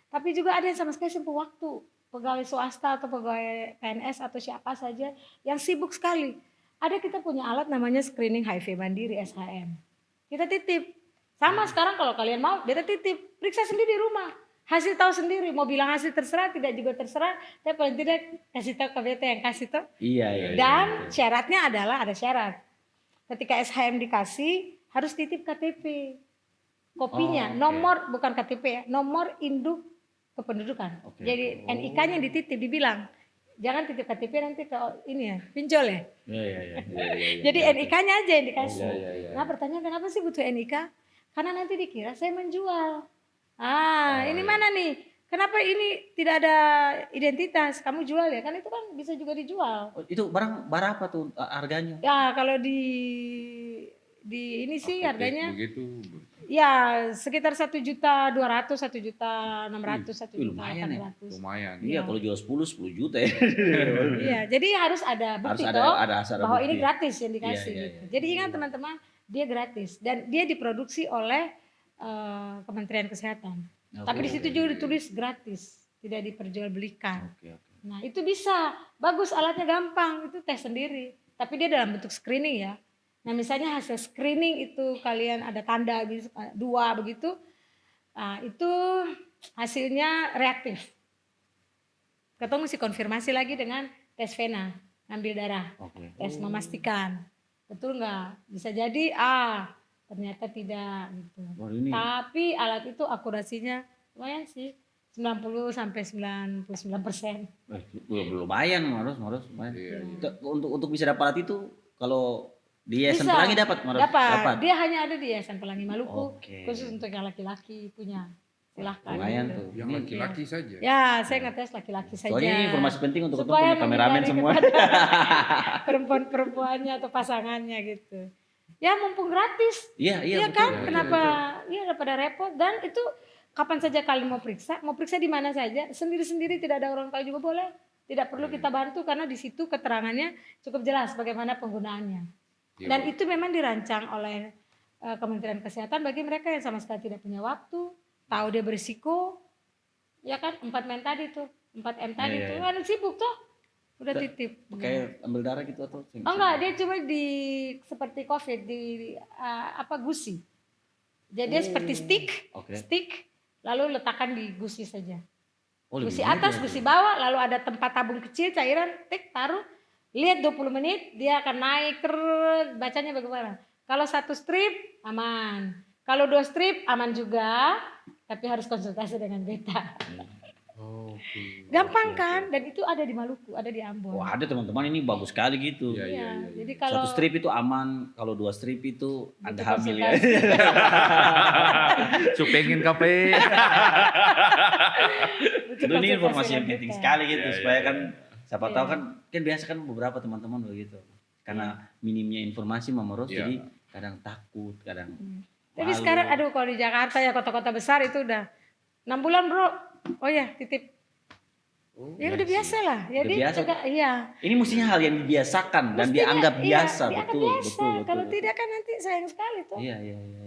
Tapi juga ada yang sama sekali sempur waktu. Pegawai swasta atau pegawai PNS atau siapa saja yang sibuk sekali. Ada kita punya alat namanya screening HIV mandiri SHM. Kita titip. Sama sekarang kalau kalian mau, kita titip. Periksa sendiri di rumah. Hasil tahu sendiri. Mau bilang hasil terserah, tidak juga terserah. Tapi paling tidak kasih tahu ke BT yang kasih tahu. Iya. Dan syaratnya adalah ada syarat. Ketika SHM dikasih, harus titip KTP. Kopinya, nomor, bukan KTP ya, nomor induk kependudukan. Oke. Jadi NIK-nya dititip, dibilang. Jangan titip KTP nanti ke ini ya, pinjol ya. Iya. Jadi NIK-nya aja yang dikasih. Iya. Nah pertanyaan kenapa sih butuh NIK? Karena nanti dikira saya menjual. Ini mana nih? Kenapa ini tidak ada identitas? Kamu jual ya? Kan itu kan bisa juga dijual. Oh, itu barang apa tuh harganya? Ya kalau di ini sih harganya Begitu. ya sekitar 1.200.000, 1.600.000, 1.800.000. Lumayan. Iya, kalau jual 10 juta ya. Iya, jadi harus ada bukti Harus toh ada bahwa bukti. ini gratis yang dikasih Iya, gitu. Jadi ingat teman-teman, dia gratis dan dia diproduksi oleh Kementerian Kesehatan. Tapi di situ juga ditulis gratis, tidak diperjualbelikan. Oke. Nah, itu bisa. Bagus, alatnya gampang, itu tes sendiri. Tapi dia dalam bentuk screening ya. Nah, misalnya hasil screening itu kalian ada tanda 2 begitu. Nah, itu hasilnya reaktif. Ketemu mesti konfirmasi lagi dengan tes vena, ngambil darah. Oke. Tes memastikan. Betul nggak? Bisa jadi ternyata tidak gitu. Wah, ini Tapi alat itu akurasinya lumayan sih. 90 sampai 99%. lumayan Maros lumayan. Iya. Untuk bisa dapat alat itu kalau di Yayasan Bisa. Pelangi dapat Maros? Dapat. Dia hanya ada di Yayasan Pelangi Maluku. Oke. Khusus untuk yang laki-laki punya. Silahkan. Lumayan gitu. tuh. Yang Ini laki-laki saja. Ya, saya ngetes laki-laki saja. soalnya ini informasi penting untuk ketemu Supaya punya kameramen menghindari semua. kepada perempuan-perempuannya atau pasangannya gitu. Ya mumpung gratis. Iya Iya betul. kan? Iya, Kenapa? Iya daripada repot. Dan itu kapan saja kalian mau periksa di mana saja, sendiri-sendiri tidak ada orang tahu juga boleh. Tidak perlu kita bantu karena di situ keterangannya cukup jelas bagaimana penggunaannya. Dan itu memang dirancang oleh Kementerian Kesehatan bagi mereka yang sama sekali tidak punya waktu, tahu dia berisiko, ya kan 4M tadi tuh, 4M tadi tuh, kan sibuk tuh, udah titip. Kayak ambil darah gitu atau? Oh enggak, dia cuma di seperti COVID di gusi. Jadi dia seperti stick, lalu letakkan di gusi saja. Gusi atas, gusi bawah, lalu ada tempat tabung kecil cairan, taruh, lihat 20 menit, dia akan naik terus, bacanya bagaimana. Kalau 1 strip aman, kalau 2 strip aman juga, tapi harus konsultasi dengan beta. Gampang kan? Dan itu ada di Maluku, ada di Ambon. Wah, ada teman-teman, ini bagus sekali gitu. Iya. Jadi kalau 1 strip itu aman, kalau 2 strip itu Anda hamil ya. Pengen kape. Itu ini informasi yang penting sekali gitu, supaya kan siapa tahu kan biasa kan beberapa teman-teman begitu. Karena minimnya informasi Mama Ros, jadi kadang takut, kadang Tapi sekarang kalau di Jakarta ya kota-kota besar itu udah 6 bulan bro. Oh ya titip. Ya udah biasa lah. Jadi iya. Ini mestinya hal yang dibiasakan dan dianggap biasa, betul. Kalau tidak kan nanti sayang sekali tuh. Iya.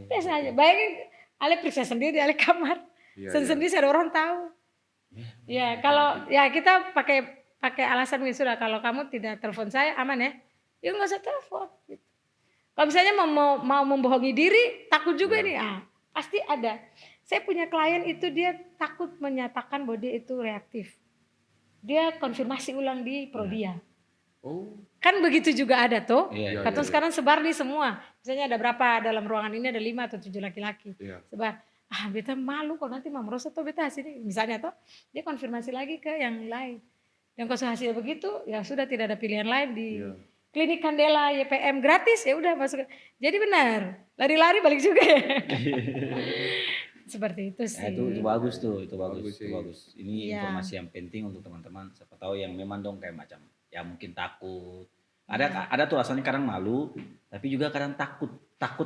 Biasa aja. Bayangin Ale periksa sendiri di Ale kamar. Sendiri ada orang tahu. Ya kalau ya kita pakai alasan sudah kalau kamu tidak telepon saya aman ya. Ya nggak usah telepon. Gitu. Kalau misalnya mau membohongi diri, takut juga nih, pasti ada. Saya punya klien itu dia takut menyatakan bahwa dia itu reaktif. Dia konfirmasi ulang di Prodia. Kan begitu juga ada tuh. Katong sekarang sebar nih semua. Misalnya ada berapa dalam ruangan ini ada 5 atau 7 laki-laki. Sebar. Beta malu kalau nanti Mama Rosa tuh beta hasilnya. Misalnya tuh dia konfirmasi lagi ke yang lain. Dan kalau hasilnya begitu ya sudah tidak ada pilihan lain di Klinik Candela YPM gratis ya udah masuk. Jadi benar, lari-lari balik juga ya. Seperti itu sih. Itu bagus tuh, itu bagus. Ini informasi yang penting untuk teman-teman. Siapa tahu yang memang dong kayak macam ya mungkin takut. Ada tuh asalnya kadang malu, tapi juga kadang takut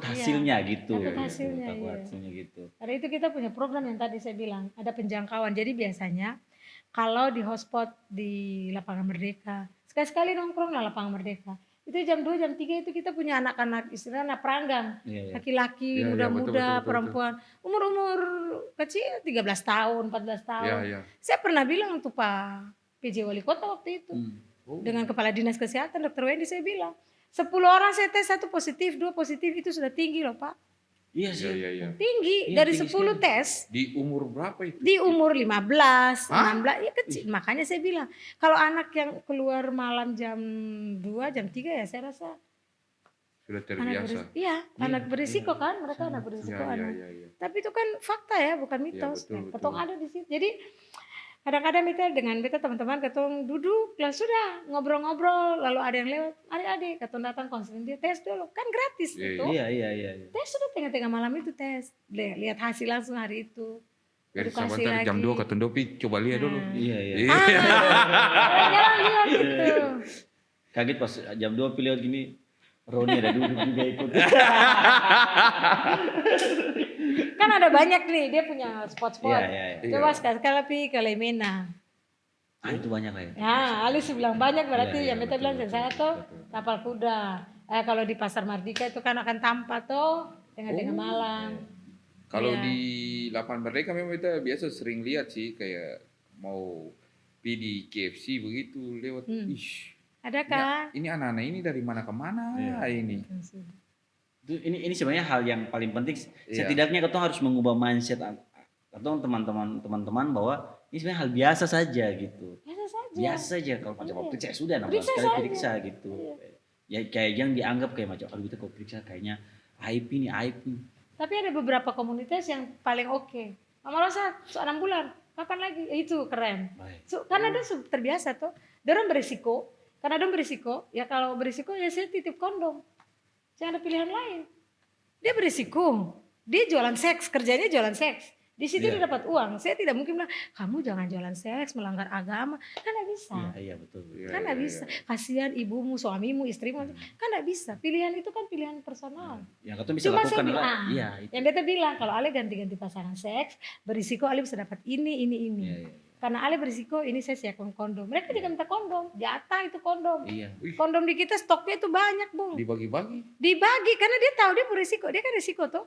hasilnya gitu. Takut hasilnya gitu. Karena itu kita punya program yang tadi saya bilang, ada penjangkauan. Jadi biasanya kalau di hotspot di Lapangan Merdeka, sekali-sekali nongkrong lah Lapangan Merdeka. Itu jam 2, jam 3 itu kita punya anak-anak istilahnya anak peranggang. Laki-laki, muda-muda, perempuan. Umur-umur kecil 13 tahun, 14 tahun. Saya pernah bilang tuh Pak PJ Wali Kota waktu itu. Dengan Kepala Dinas Kesehatan Dr. Wendy saya bilang. 10 orang saya tes 1 positif, 2 positif itu sudah tinggi loh Pak. Iya sih. Tinggi dari 10 tes. Di umur berapa itu? Di umur 15, 16, ya kecil. Makanya saya bilang, kalau anak yang keluar malam jam 2, jam 3 ya saya rasa sudah terbiasa. Anak berisiko kan, mereka anak berisiko. Tapi itu kan fakta ya, bukan mitos. Ketong ada di situ. Jadi kadang-kadang beta teman-teman ketong duduk, lah sudah ngobrol-ngobrol, lalu ada yang lewat, adik-adik, ketong datang konseling dia tes dulu, kan gratis gitu. Iya. Tes sudah tengah-tengah malam itu tes, lihat hasil langsung hari itu. Edukasi lagi. Jam 2 ketong dopi, coba lihat dulu. Iya. Jalan lihat gitu. Kaget pas jam 2 pilih gini, Roni ada duduk juga ikut. Kan ada banyak nih, dia punya spot-spot. Coba sekali-sekali pergi ke Lemena. Itu banyak lah ya. Ya, Alis bilang banyak berarti yang beta bilang saya tuh tapal kuda. Kalau di Pasar Mardika itu kan akan tampak tuh tengah-tengah malam. Kalau di Lapangan Merdeka memang kita biasa sering lihat sih kayak mau pergi di KFC begitu lewat. Ada kan? Ini anak-anak ini dari mana ke mana ini? Ini sebenarnya hal yang paling penting. Setidaknya kita harus mengubah mindset atau teman-teman bahwa ini sebenarnya hal biasa saja gitu. Biasa saja kalau macam periksa sudah namanya sekali periksa gitu. Ya kayak yang dianggap kayak macam kalau kita kalau periksa kayaknya aib ini. Tapi ada beberapa komunitas yang paling oke. Mama Rosa 6 bulan, kapan lagi? Itu keren. Karena dia terbiasa tuh. Dia orang berisiko. Karena dia berisiko, ya kalau berisiko ya saya titip kondom. Saya ada pilihan lain. Dia berisiko. Dia jualan seks, kerjanya jualan seks. Di situ dia dapat uang. Saya tidak mungkin bilang, kamu jangan jualan seks, melanggar agama. Kan gak bisa. Iya betul. Kan gak bisa. Kasihan ibumu, suamimu, istrimu. Kan gak bisa. Pilihan itu kan pilihan personal. Yang itu bisa lakukan adalah. Yang beta bilang, kalau Ale ganti-ganti pasangan seks, berisiko Ale bisa dapat ini. Karena Ale berisiko ini saya siapkan kondom. Mereka juga minta kondom, jatah itu kondom. Iya. Kondom di kita stoknya itu banyak, Bung. Dibagi-bagi. Dibagi karena dia tahu dia berisiko, dia kan risiko tuh.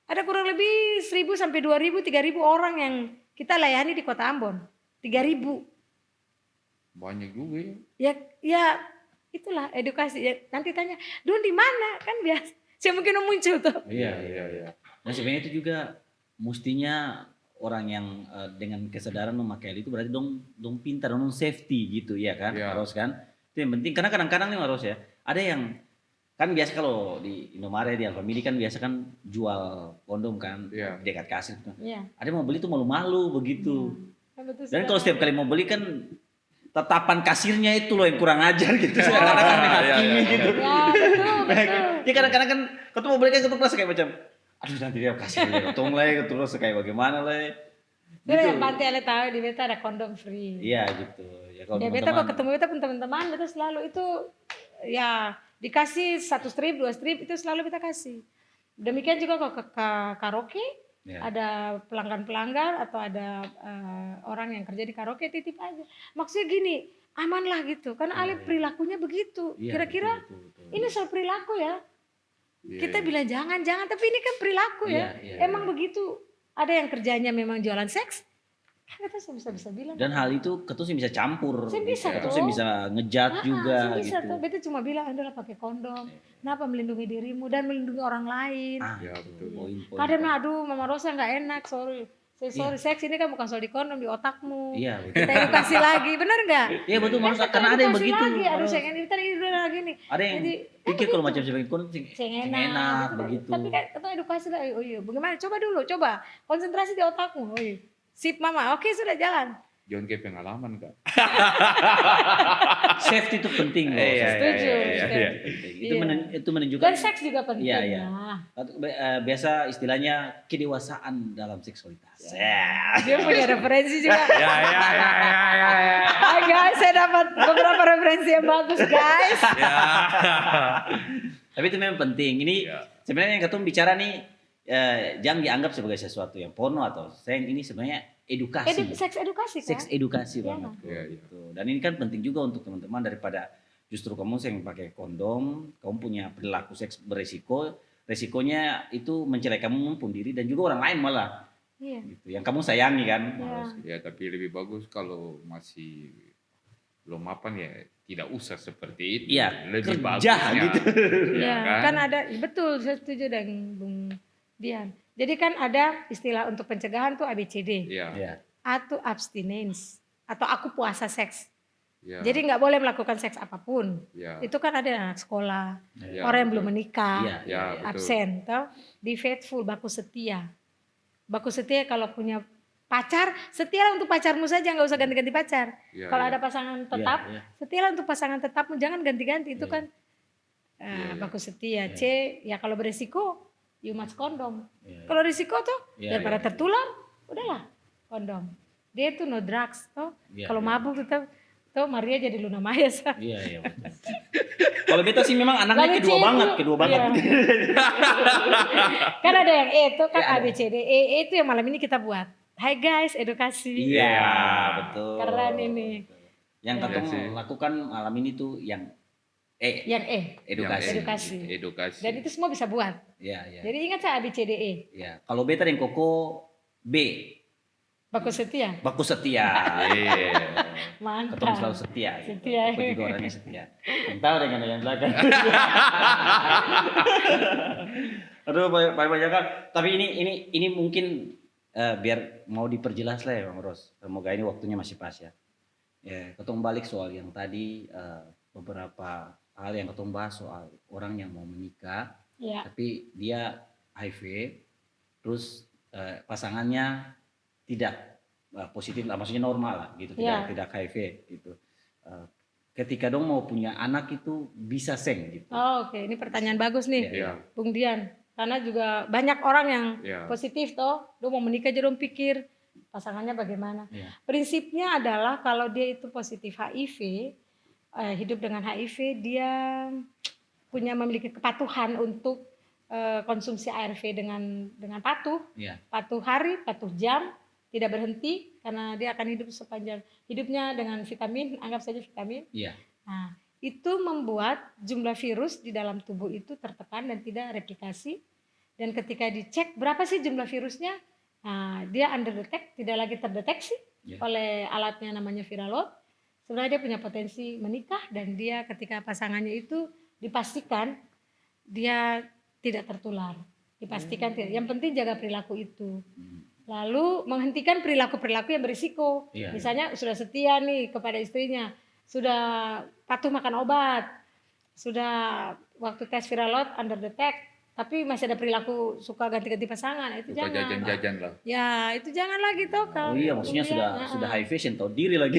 Ada kurang lebih 1.000 sampai 2.000, 3.000 orang yang kita layani di Kota Ambon. 3.000. Banyak juga ya. Ya itulah edukasi. Ya, nanti tanya, Don di mana? Kan biasa. Saya mungkin muncul tuh. Iya. Iya. Dan sebenarnya itu juga mestinya orang yang dengan kesadaran memakai hal itu berarti dong pintar, dong safety gitu ya kan, Iya. harus kan. Itu yang penting karena kadang-kadang nih harus ya. Ada yang kan biasa kalau di Indomaret, di Alfamidi kan biasa kan jual kondom kan Iya. dekat kasir. Iya. Ada yang mau beli tuh malu-malu begitu. Kan betul Dan sekali. kalau setiap kali mau beli kan tatapan kasirnya itu loh yang kurang ajar gitu. Kadang-kadang kan dihakimi gitu. Ya, betul. Dia kadang-kadang kan ketemu beli kan ketemu kayak macam aduh nanti dia kasih dia ketemu lagi terus kayak bagaimana lah. Jadi yang panti Ale tahu di beta ada kondom free. Iya gitu. Ya kalau Ya beta kalau ketemu beta pun teman-teman beta selalu itu ya dikasih 1 strip 2 strip itu selalu kita kasih. Demikian juga kalau ke karaoke ya. ada pelanggan-pelanggan atau ada orang yang kerja di karaoke titip aja. Maksudnya gini aman lah gitu karena Ale perilakunya begitu. Iya, Kira-kira betul. ini soal perilaku ya. Iya, Kita iya. bilang jangan tapi ini kan perilaku ya. Iya, Emang begitu. Ada yang kerjanya memang jualan seks. Kan kita bisa bilang. Dan hal itu ketua sih bisa campur. Saya bisa Ketua tuh. sih bisa ngejat juga Saya bisa gitu. tuh. Beta cuma bilang adalah pakai kondom. Kenapa melindungi dirimu dan melindungi orang lain. Ya, betul. Poin-poin. Kadang aduh Mama Rosa nggak enak, sorry. Sorry, seks ini kan bukan soal di kondom, di otakmu. Iya, betul. Kita edukasi lagi, bener nggak? Iya betul Kan maksud kita karena ada yang edukasi begitu. Lagi. Aduh Harus. sayang ini udah lagi nih. Ada yang Jadi, pikir kalau macam sebagai kondom ceng enak enak, begitu. Tapi kan kita edukasi lah. Oh iya, bagaimana? Coba konsentrasi di otakmu. Oh iya. Sip Mama, oke sudah jalan. John kayak pengalaman kak. Safety itu penting loh. Iya, Setuju. iya. Penting. Iya. Itu menunjukkan Dan seks juga penting. Iya. Nah. Biasa istilahnya kedewasaan dalam seksualitas. Ya. Dia punya referensi juga. Ya. Hai guys, saya dapat beberapa referensi yang bagus guys. Tapi itu memang penting. Ini Ya. sebenarnya yang ketum bicara nih jangan dianggap sebagai sesuatu yang porno atau seks. Ini sebenarnya edukasi. Seks edukasi kan? Seks edukasi Iya, banget. Iya, iya. Gitu. Dan ini kan penting juga untuk teman-teman daripada justru kamu yang pakai kondom, kamu punya perilaku seks beresiko, resikonya itu mencelai kamu pun diri dan juga orang lain malah. Iya. Gitu. Yang kamu sayangi kan. Iya. Ya, tapi lebih bagus kalau masih belum mapan ya tidak usah seperti itu. Iya, Lebih kerja bagusnya. gitu. Ya, Ya, kan ada betul saya setuju dengan Bung Dian. Jadi kan ada istilah untuk pencegahan tuh ABCD. Iya. Iya. A tuh abstinence atau aku puasa seks. Iya. Jadi nggak boleh melakukan seks apapun. Iya. Itu kan ada anak sekolah, Iya, orang yang betul. belum menikah, Iya, Ya, betul. absen, toh. Di faithful, baku setia. Baku setia kalau punya pacar, setialah untuk pacarmu saja, nggak usah ganti-ganti pacar. Iya, Kalau iya. ada pasangan tetap, Iya. setialah untuk pasangan tetapmu, jangan ganti-ganti. Itu Iya. kan Iya, iya. baku setia. C, ya kalau beresiko, you must kondom. Iya. Kalau risiko tuh, Iya, daripada iya. tertular, udahlah kondom. Dia tuh no drugs, toh. Iya, Kalau iya. mabuk tetap, tuh Maria jadi Luna Maya. Iya, iya betul. Kalau beta sih memang anaknya Lalu kedua C banget, itu, kedua banget. iya. Kan ada yang E itu kan Iya, A ada. B C D E itu yang malam ini kita buat. Hai guys, edukasi. Iya, betul. Keren ini. Yang Iya ketemu sih. lakukan malam ini tuh yang Yang E. edukasi. Yang Edukasi. Edukasi. Dan itu semua bisa buat. Iya, iya. Jadi ingat saya A B C D E. Iya. Kalau beta dan Koko B, Baku setia. baku setia. Iya. Mantap. Ketemu selalu setia. Setia. Koko juga orangnya setia. Entah dengan yang belakang. Aduh, Pak Jaka. Tapi ini mungkin biar mau diperjelas lah ya, Bang Ros. Semoga ini waktunya masih pas ya. Ya, ketemu balik soal yang tadi beberapa hal yang ketemu bahas soal orang yang mau menikah, Ya. tapi dia HIV, terus pasangannya tidak positif, maksudnya normal lah, gitu, Ya. tidak HIV, gitu. Ketika dong mau punya anak itu bisa seng, gitu. Oh, oke, ini pertanyaan bagus nih, Iya. Bung Dian. Karena juga banyak orang yang Iya. positif toh, dia mau menikah aja dong pikir pasangannya bagaimana. Iya. Prinsipnya adalah kalau dia itu positif HIV, hidup dengan HIV, dia memiliki kepatuhan untuk konsumsi ARV dengan patuh, Iya. patuh hari, patuh jam, tidak berhenti karena dia akan hidup sepanjang hidupnya dengan vitamin, anggap saja vitamin. Iya. Nah, itu membuat jumlah virus di dalam tubuh itu tertekan dan tidak replikasi. Dan ketika dicek berapa sih jumlah virusnya, nah, dia underdetect, tidak lagi terdeteksi oleh alatnya namanya Viralot. Sebenarnya dia punya potensi menikah dan dia ketika pasangannya itu dipastikan dia tidak tertular. Dipastikan tidak. Yang penting jaga perilaku itu. Lalu menghentikan perilaku-perilaku yang berisiko. Misalnya sudah setia nih kepada istrinya, sudah patuh makan obat, sudah waktu tes Viralot underdetect, tapi masih ada perilaku suka ganti-ganti pasangan, itu Suka jangan. jajan-jajan lah. Ya, itu jangan lagi toh Oh kalau. iya, maksudnya sudah high fashion, tahu diri lagi.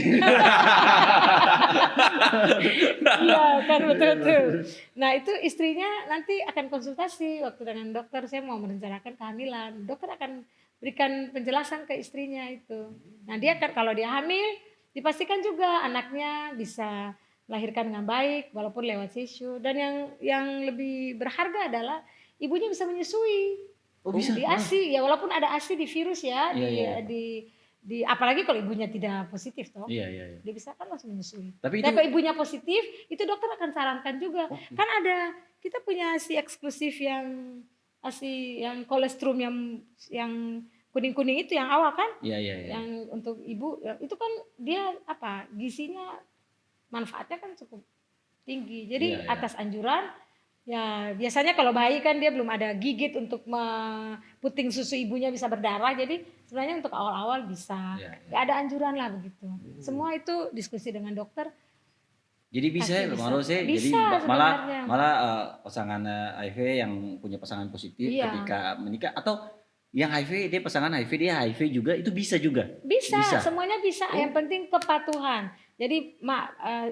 Iya kan, betul-betul. Nah itu istrinya nanti akan konsultasi waktu dengan dokter, saya mau merencanakan kehamilan. Dokter akan berikan penjelasan ke istrinya itu. Nah dia akan, kalau dia hamil, dipastikan juga anaknya bisa melahirkan dengan baik walaupun lewat sisu. Dan yang lebih berharga adalah ibunya bisa menyusui. Oh bisa? Di ASI, ya walaupun ada ASI di virus ya, Iya. di apalagi kalau ibunya tidak positif toh. Iya. Dia bisa kan langsung menyusui. Tapi Dan itu kalau ibunya positif, itu dokter akan sarankan juga. Kan ada, kita punya ASI eksklusif yang ASI yang kolestrum yang kuning-kuning itu yang awal kan? Iya. Yang untuk ibu itu kan dia apa? Gizinya manfaatnya kan cukup tinggi. Jadi atas anjuran ya biasanya kalau bayi kan dia belum ada gigit untuk puting susu ibunya bisa berdarah. Jadi sebenarnya untuk awal-awal bisa. Ya ada anjuran lah begitu. Semua itu diskusi dengan dokter. Jadi bisa ya, menurut saya. Jadi malah pasangan HIV yang punya pasangan positif ketika menikah atau yang HIV dia pasangan HIV dia HIV juga itu bisa juga. Bisa. Semuanya bisa. Yang penting kepatuhan. Jadi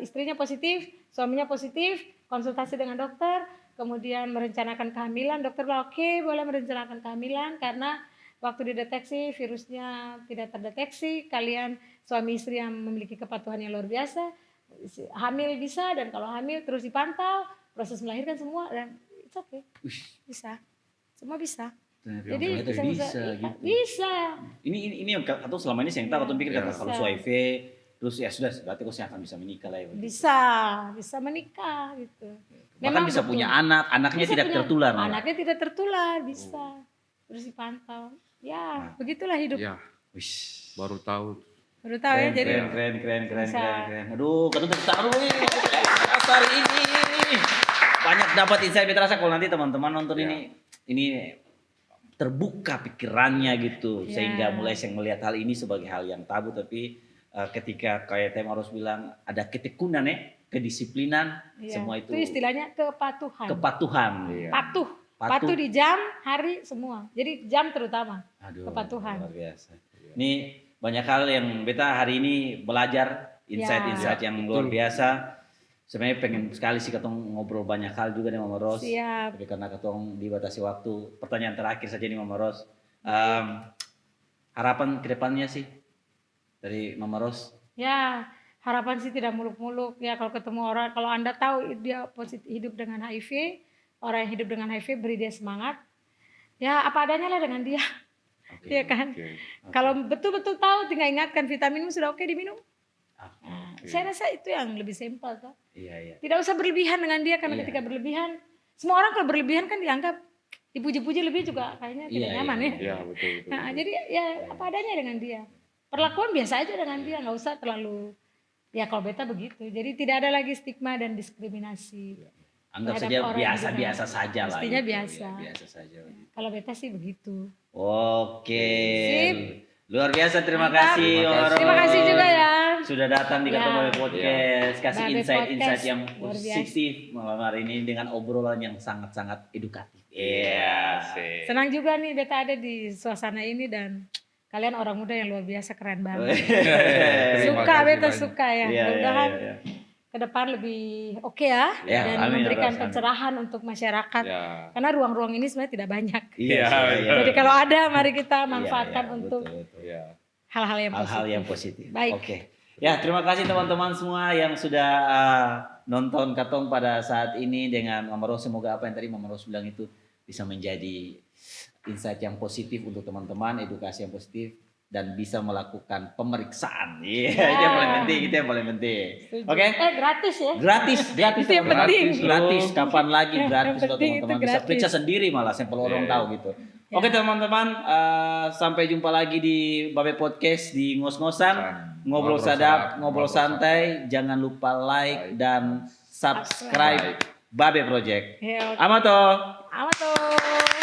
istrinya positif, suaminya positif, konsultasi dengan dokter, kemudian merencanakan kehamilan. Dokter bilang oke, boleh merencanakan kehamilan karena waktu dideteksi virusnya tidak terdeteksi. Kalian suami istri yang memiliki kepatuhan yang luar biasa. Hamil bisa, dan kalau hamil terus dipantau proses melahirkan semua, dan it's okay. Bisa, semua bisa. Jadi bisa. Ini yang atau selama ini saya tahu atau pikir kalau HIV terus ya sudah berarti kau akan bisa menikah lah ya. Bisa menikah gitu. Bahkan bisa punya anak, anaknya tidak tertular. Anaknya tidak tertular, bisa. Terus dipantau. Ya, begitulah hidup. Ya. Baru tahu. Ya, jadi keren. Aduh, kata tertaruh nih dasar ini. Banyak dapat insight terasa kalau nanti teman-teman nonton ini terbuka pikirannya gitu sehingga mulai saya melihat hal ini sebagai hal yang tabu, tapi ketika kayak Teh Maros bilang ada ketekunan kedisiplinan, semua itu istilahnya kepatuhan. Patuh di jam, hari, semua. Jadi jam terutama. Kepatuhan. Luar biasa. Ini banyak hal yang beta hari ini belajar, insight yang luar biasa. Sebenarnya pengen sekali sih ketong ngobrol banyak hal juga nih Mama Ros. Tapi karena ketong dibatasi waktu, pertanyaan terakhir saja nih Mama Ros. Harapan kedepannya sih dari Mama Ros? Ya, harapan sih tidak muluk-muluk ya. Kalau ketemu orang, kalau Anda tahu dia positif hidup dengan HIV, orang yang hidup dengan HIV beri dia semangat. Ya apa adanya lah dengan dia. Iya kan? Kalau betul-betul tahu, tinggal ingatkan vitaminmu sudah oke diminum. Saya rasa itu yang lebih simpel toh. Iya. Tidak usah berlebihan dengan dia, karena ketika berlebihan, semua orang kalau berlebihan kan dianggap dipuji-puji lebih juga kayaknya tidak nyaman ya. Iya, betul. Nah, jadi ya apa adanya dengan dia. Perlakuan biasa aja dengan dia, nggak usah terlalu, ya kalau beta begitu. Jadi tidak ada lagi stigma dan diskriminasi. Anggap saja biasa-biasa saja lah. Pastinya biasa. Biasa saja. Kalau beta sih begitu. Oke. Sip. Luar biasa, terima kasih. Terima kasih juga ya. Sudah datang di Ketemu Podcast, kasih insight-insight yang positif malam hari ini dengan obrolan yang sangat-sangat edukatif. Senang juga nih beta ada di suasana ini dan kalian orang muda yang luar biasa, keren banget. Suka ya. Mudah-mudahan ke depan lebih oke ya, dan memberikan pencerahan untuk masyarakat. Karena ruang-ruang ini sebenarnya tidak banyak. Jadi kalau ada, mari kita manfaatkan untuk hal-hal yang positif. Baik. Oke. Ya, terima kasih teman-teman semua yang sudah nonton Katong pada saat ini dengan Mama Ros. Semoga apa yang tadi Mama Ros bilang itu bisa menjadi insight yang positif untuk teman-teman, edukasi yang positif. dan bisa melakukan pemeriksaan. Iya, itu yang paling penting, itu yang paling penting. Setuju. Oke. Gratis ya. Gratis Itu yang teman-teman. penting. Gratis, kapan lagi Yang gratis loh penting itu teman-teman. Bisa gratis. periksa sendiri malah sampel orang Iya. tahu gitu. Oke teman-teman, sampai jumpa lagi di Babe Podcast di ngos-ngosan, ngobrol sadap, ngobrol santai. Jangan lupa like dan subscribe Babe Project. Ya, oke. Amato. Amat tuh.